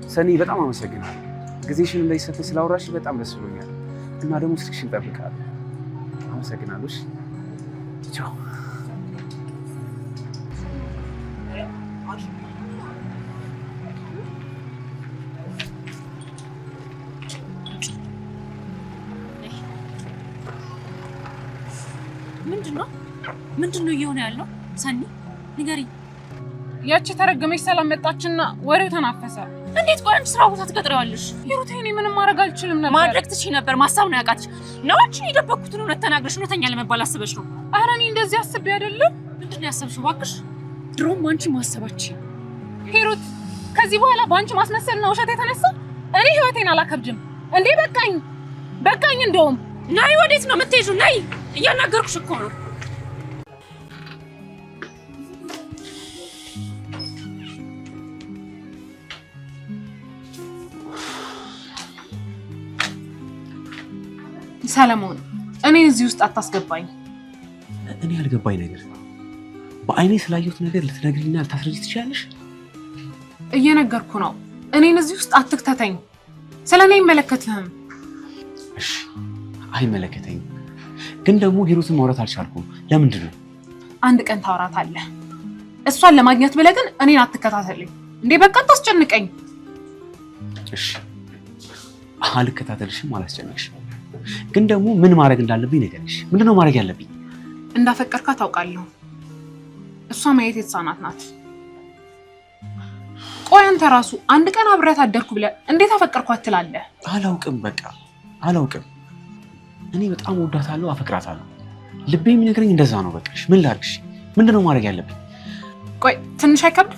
ሰኒ በጣም አመሰግናለሁ። ጊዜሽን እንደዚህ ሰጥተሽ ስላወራሽ በጣም ደስ ብሎኛል። እና ደግሞ ስልክሽን እጠብቃለሁ። አመሰግናለሁ። ቻው። ምንድነው እየሆነ ያለው? ሰኒ ንገሪኝ። ያቺ ተረገመች ሰላም መጣችና ወሬው ተናፈሰ። እንዴት? ቆይ አንቺ ስራ ቦታ ትቀጥሪዋለሽ? ሂሩት እኔ ምንም ማድረግ አልችልም ነበር። ማድረግ ትችይ ነበር። ማሳብ ነው ያቃትሽ ነው። አንቺ የደበኩትን እውነት ተናግረሽ እውነተኛ ለመባል አስበሽ ነው? ኧረ እኔ እንደዚህ አስቤ አይደለም። ምንድነው ያሰብሽው? እባክሽ ድሮም አንቺ ማሰባችን ሂሩት፣ ከዚህ በኋላ በአንቺ ማስመሰልና ውሸት የተነሳ እኔ ህይወቴን አላከብድም እንዴ። በቃኝ። እንደውም ናይ፣ ወዴት ነው የምትሄጂው? ናይ፣ እያናገርኩሽ እኮ ነው። ሰለሞን፣ እኔ እዚህ ውስጥ አታስገባኝ። እኔ ያልገባኝ ነገር በአይኔ ስላየሁት ነገር ልትነግሪኝና ልታስረጂ ትችያለሽ? እየነገርኩ ነው። እኔን እዚህ ውስጥ አትክተተኝ። ስለኔ አይመለከትህም። እሺ፣ አይመለከተኝም። ግን ደግሞ ሂሩትን ማውራት አልቻልኩም። ለምንድን ነው? አንድ ቀን ታወራታለህ። እሷን ለማግኘት ብለህ ግን እኔን አትከታተልኝ እንዴ። በቃ አታስጨንቀኝ። እሺ፣ አልከታተልሽም፣ አላስጨነቅሽም። ግን ደግሞ ምን ማድረግ እንዳለብኝ ንገሪሽ። ምንድነው ማድረግ ያለብኝ? እንዳፈቀርካት ታውቃለሁ። እሷ ማየት የተሳናት ናት። ቆይ አንተ ራሱ አንድ ቀን አብሬያት አደርኩ ብለህ እንዴት አፈቀርኳት ትላለህ? አላውቅም፣ በቃ አላውቅም። እኔ በጣም ወዳታለሁ፣ አፈቅራታለሁ። ልቤ የሚነግረኝ እንደዛ ነው። በቃሽ፣ ምን ላድርግሽ? ምንድነው ማድረግ ያለብኝ? ቆይ ትንሽ አይከብድ?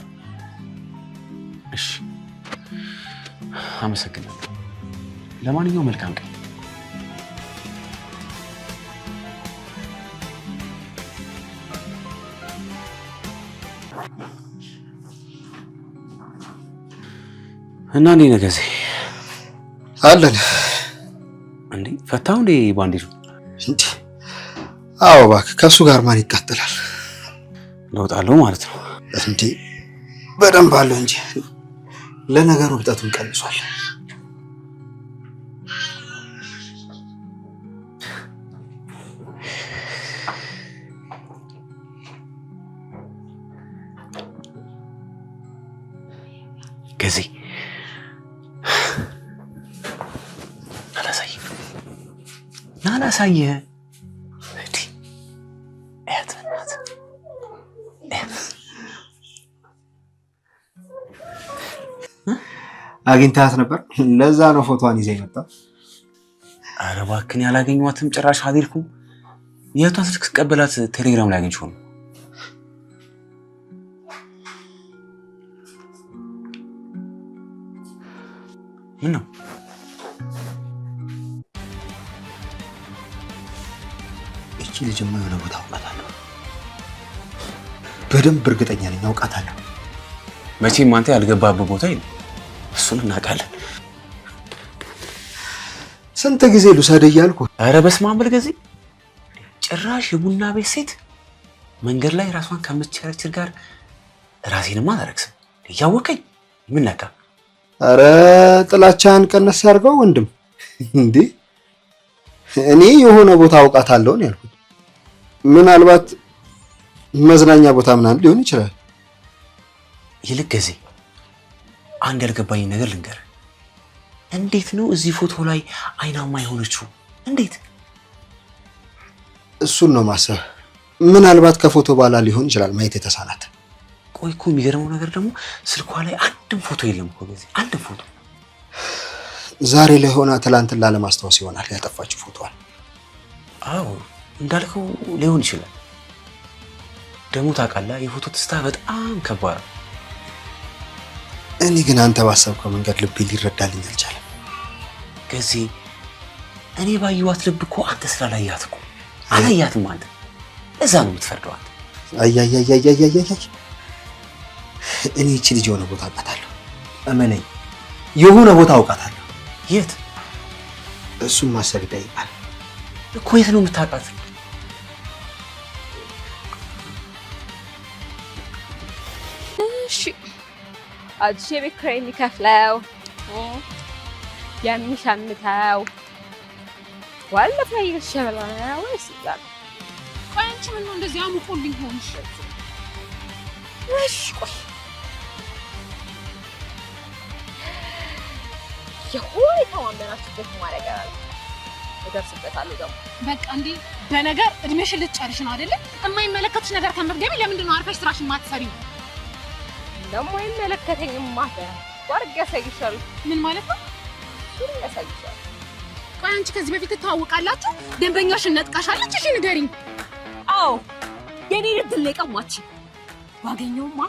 እሺ፣ አመሰግናለሁ። ለማንኛውም መልካም ቀን። እና እንዴ ነገዜ አለን እንዴ? ፈታው እንዴ ባንዲሩ? እንዴ አዎ፣ እባክህ ከሱ ጋር ማን ይቃጠላል? ለውጣለሁ ማለት ነው እንዴ? በደንብ አለው እንጂ ለነገሩ ብጠቱን ቀንሷል። ገዜ ናላሳየ እንዴ? እያተናት አግኝታት ነበር። ለዛ ነው ፎቶዋን ይዘህ የመጣው። ኧረ እባክህን፣ ያላገኘኋትም ጭራሽ አልሄድኩም። የቷን ስልክ ስቀበላት ቴሌግራም ላይ አግኝቼው ነው። ምን ነው? እቺ ልጅማ የሆነ ቦታ አውቃታለሁ። በደንብ እርግጠኛ ነኝ አውቃታለሁ። መቼም አንተ ያልገባበት ቦታ የለም፣ እሱን እናውቃለን። ስንት ጊዜ ልውሰድህ እያልኩ። ኧረ በስመ አብ በል ገዜ፣ ጭራሽ የቡና ቤት ሴት መንገድ ላይ ራሷን ከምትቸረችር ጋር ራሴንማ አላረክስም። እያወቀኝ ምን ነካ? ኧረ ጥላቻን ቀነስ ያድርገው ወንድም። እንዴ እኔ የሆነ ቦታ አውቃታለሁ ነው ያልኩት። ምናልባት መዝናኛ ቦታ ምናምን ሊሆን ይችላል። ይልቅ ገዜ፣ አንድ ያልገባኝ ነገር ልንገር። እንዴት ነው እዚህ ፎቶ ላይ አይናማ የሆነችው? እንዴት? እሱን ነው ማሰብ። ምናልባት ከፎቶ በኋላ ሊሆን ይችላል ማየት የተሳናት። ቆይ እኮ የሚገርመው ነገር ደግሞ ስልኳ ላይ አንድም ፎቶ የለም እኮ ገዜ፣ አንድም ፎቶ። ዛሬ ላይ ሆና ትላንትን ላለማስታወስ ይሆናል ያጠፋችው ፎቶዋን። አዎ እንዳልከው ሊሆን ይችላል። ደግሞ ታውቃለህ፣ የፎቶ ትስታ በጣም ከባድ ነው። እኔ ግን አንተ ባሰብከው መንገድ ልቤ ሊረዳልኝ አልቻለም ገዜ። እኔ ባየኋት ልብ እኮ አንተ ስላላያት እኮ አላያትም። አንተ እዛ ነው የምትፈርደው አንተ። አያያያያያያያይ እኔ እቺ ልጅ የሆነ ቦታ አውቃታለሁ። እመነኝ፣ የሆነ ቦታ አውቃታለሁ። የት? እሱም ማሰብ ይጠይቃል እኮ። የት ነው የምታውቃት? እሺ አዲስ የቤት ኪራይ የሚከፍለው የሚሸምተው ወለፈ ይሸበላ ወይስ ይላል? ቆይ አንቺ ምን ነው እንደዚህ አሙቆልኝ ሆንሽ? እሺ ቆይ የሆነ ተማመናችሁበት ማለት አለ እደርስበታለሁ ደግሞ በቃ እንዴ በነገር እድሜሽን ልትጨርሽ ነው አይደለ? የማይመለከትሽ ነገር ከምትገቢ ለምንድን ነው አርፈሽ ስራሽን ማትሰሪው? ደግሞ አይመለከተኝም ማለት ወርቅ ያሳይሻል። ምን ማለት ነው? ያሳይሻል። ቆይ አንቺ ከዚህ በፊት ትተዋወቃላችሁ? ደንበኛሽን ነጥቃሻለች? እሺ ንገሪኝ። አዎ የኔ ልትል ለቀማች ባገኘውማ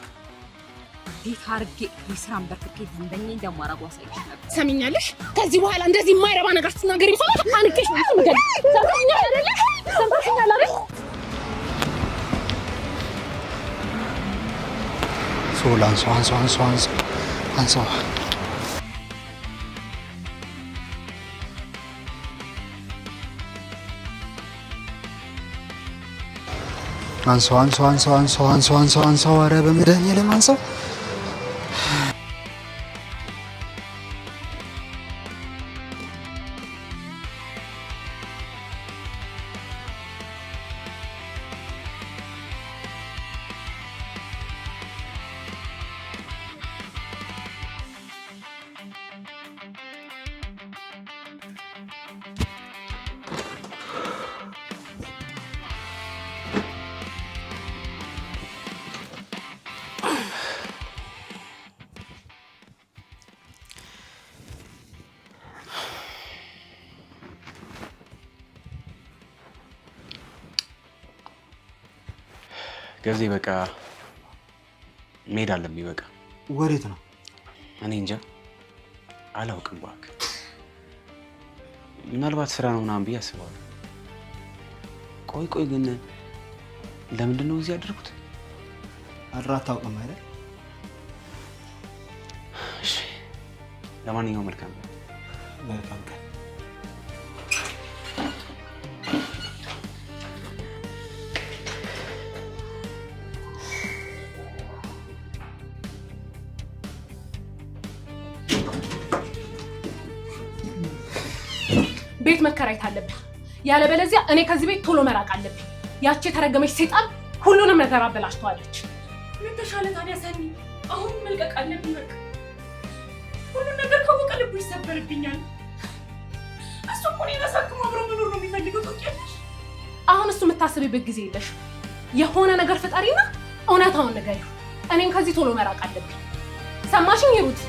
እንዴት አድርጌ የስራን በርክኬ ደንበኛ እንደማረጉ አሳይሽ ነበር። ሰሚኛለሽ? ከዚህ በኋላ እንደዚህ የማይረባ ነገር ስትናገሪ ሰው አንቄሽ ነው ንገሪ። ሰምተኛል አይደለ? ሰምተኛል አይደል? ሶል አንሳው አንሳው አንሳው አንሳው አንሳው አንሳው አንሳው አንሳው አንሳው አንሳው አንሳው አንሳው ኧረ በመድኃኒዓለም አንሳው ገዜ በቃ መሄድ አለብኝ። በቃ ወዴት ነው? እኔ እንጃ አላውቅም። እባክህ ምናልባት ስራ ነው ምናምን ብዬ አስባለሁ። ቆይ ግን ለምንድን ነው እዚህ ያደረኩት? አድራ አታውቅም አይደል? እሺ ለማንኛውም መልካም መልካም ቀን። ቤት መከራየት አለብህ። ያለበለዚያ እኔ ከዚህ ቤት ቶሎ መራቅ አለብኝ። ያቺ የተረገመች ሴጣን ሁሉንም ነገር አበላሽተዋለች። ምን ተሻለ ታዲያ ሰኒ? አሁን መልቀቅ አለብኝ። በቃ ሁሉን ነገር ካወቀ ልቡ ይሰበርብኛል። እሱ እኮ እኔን አሳክሞ አብሮ መኖር ነው የሚፈልገው። ታውቂያለሽ? አሁን እሱ የምታስብበት ጊዜ የለሽ። የሆነ ነገር ፍጠሪና እውነታውን ንገሪው። እኔም ከዚህ ቶሎ መራቅ አለብኝ። ሰማሽኝ ሂሩት?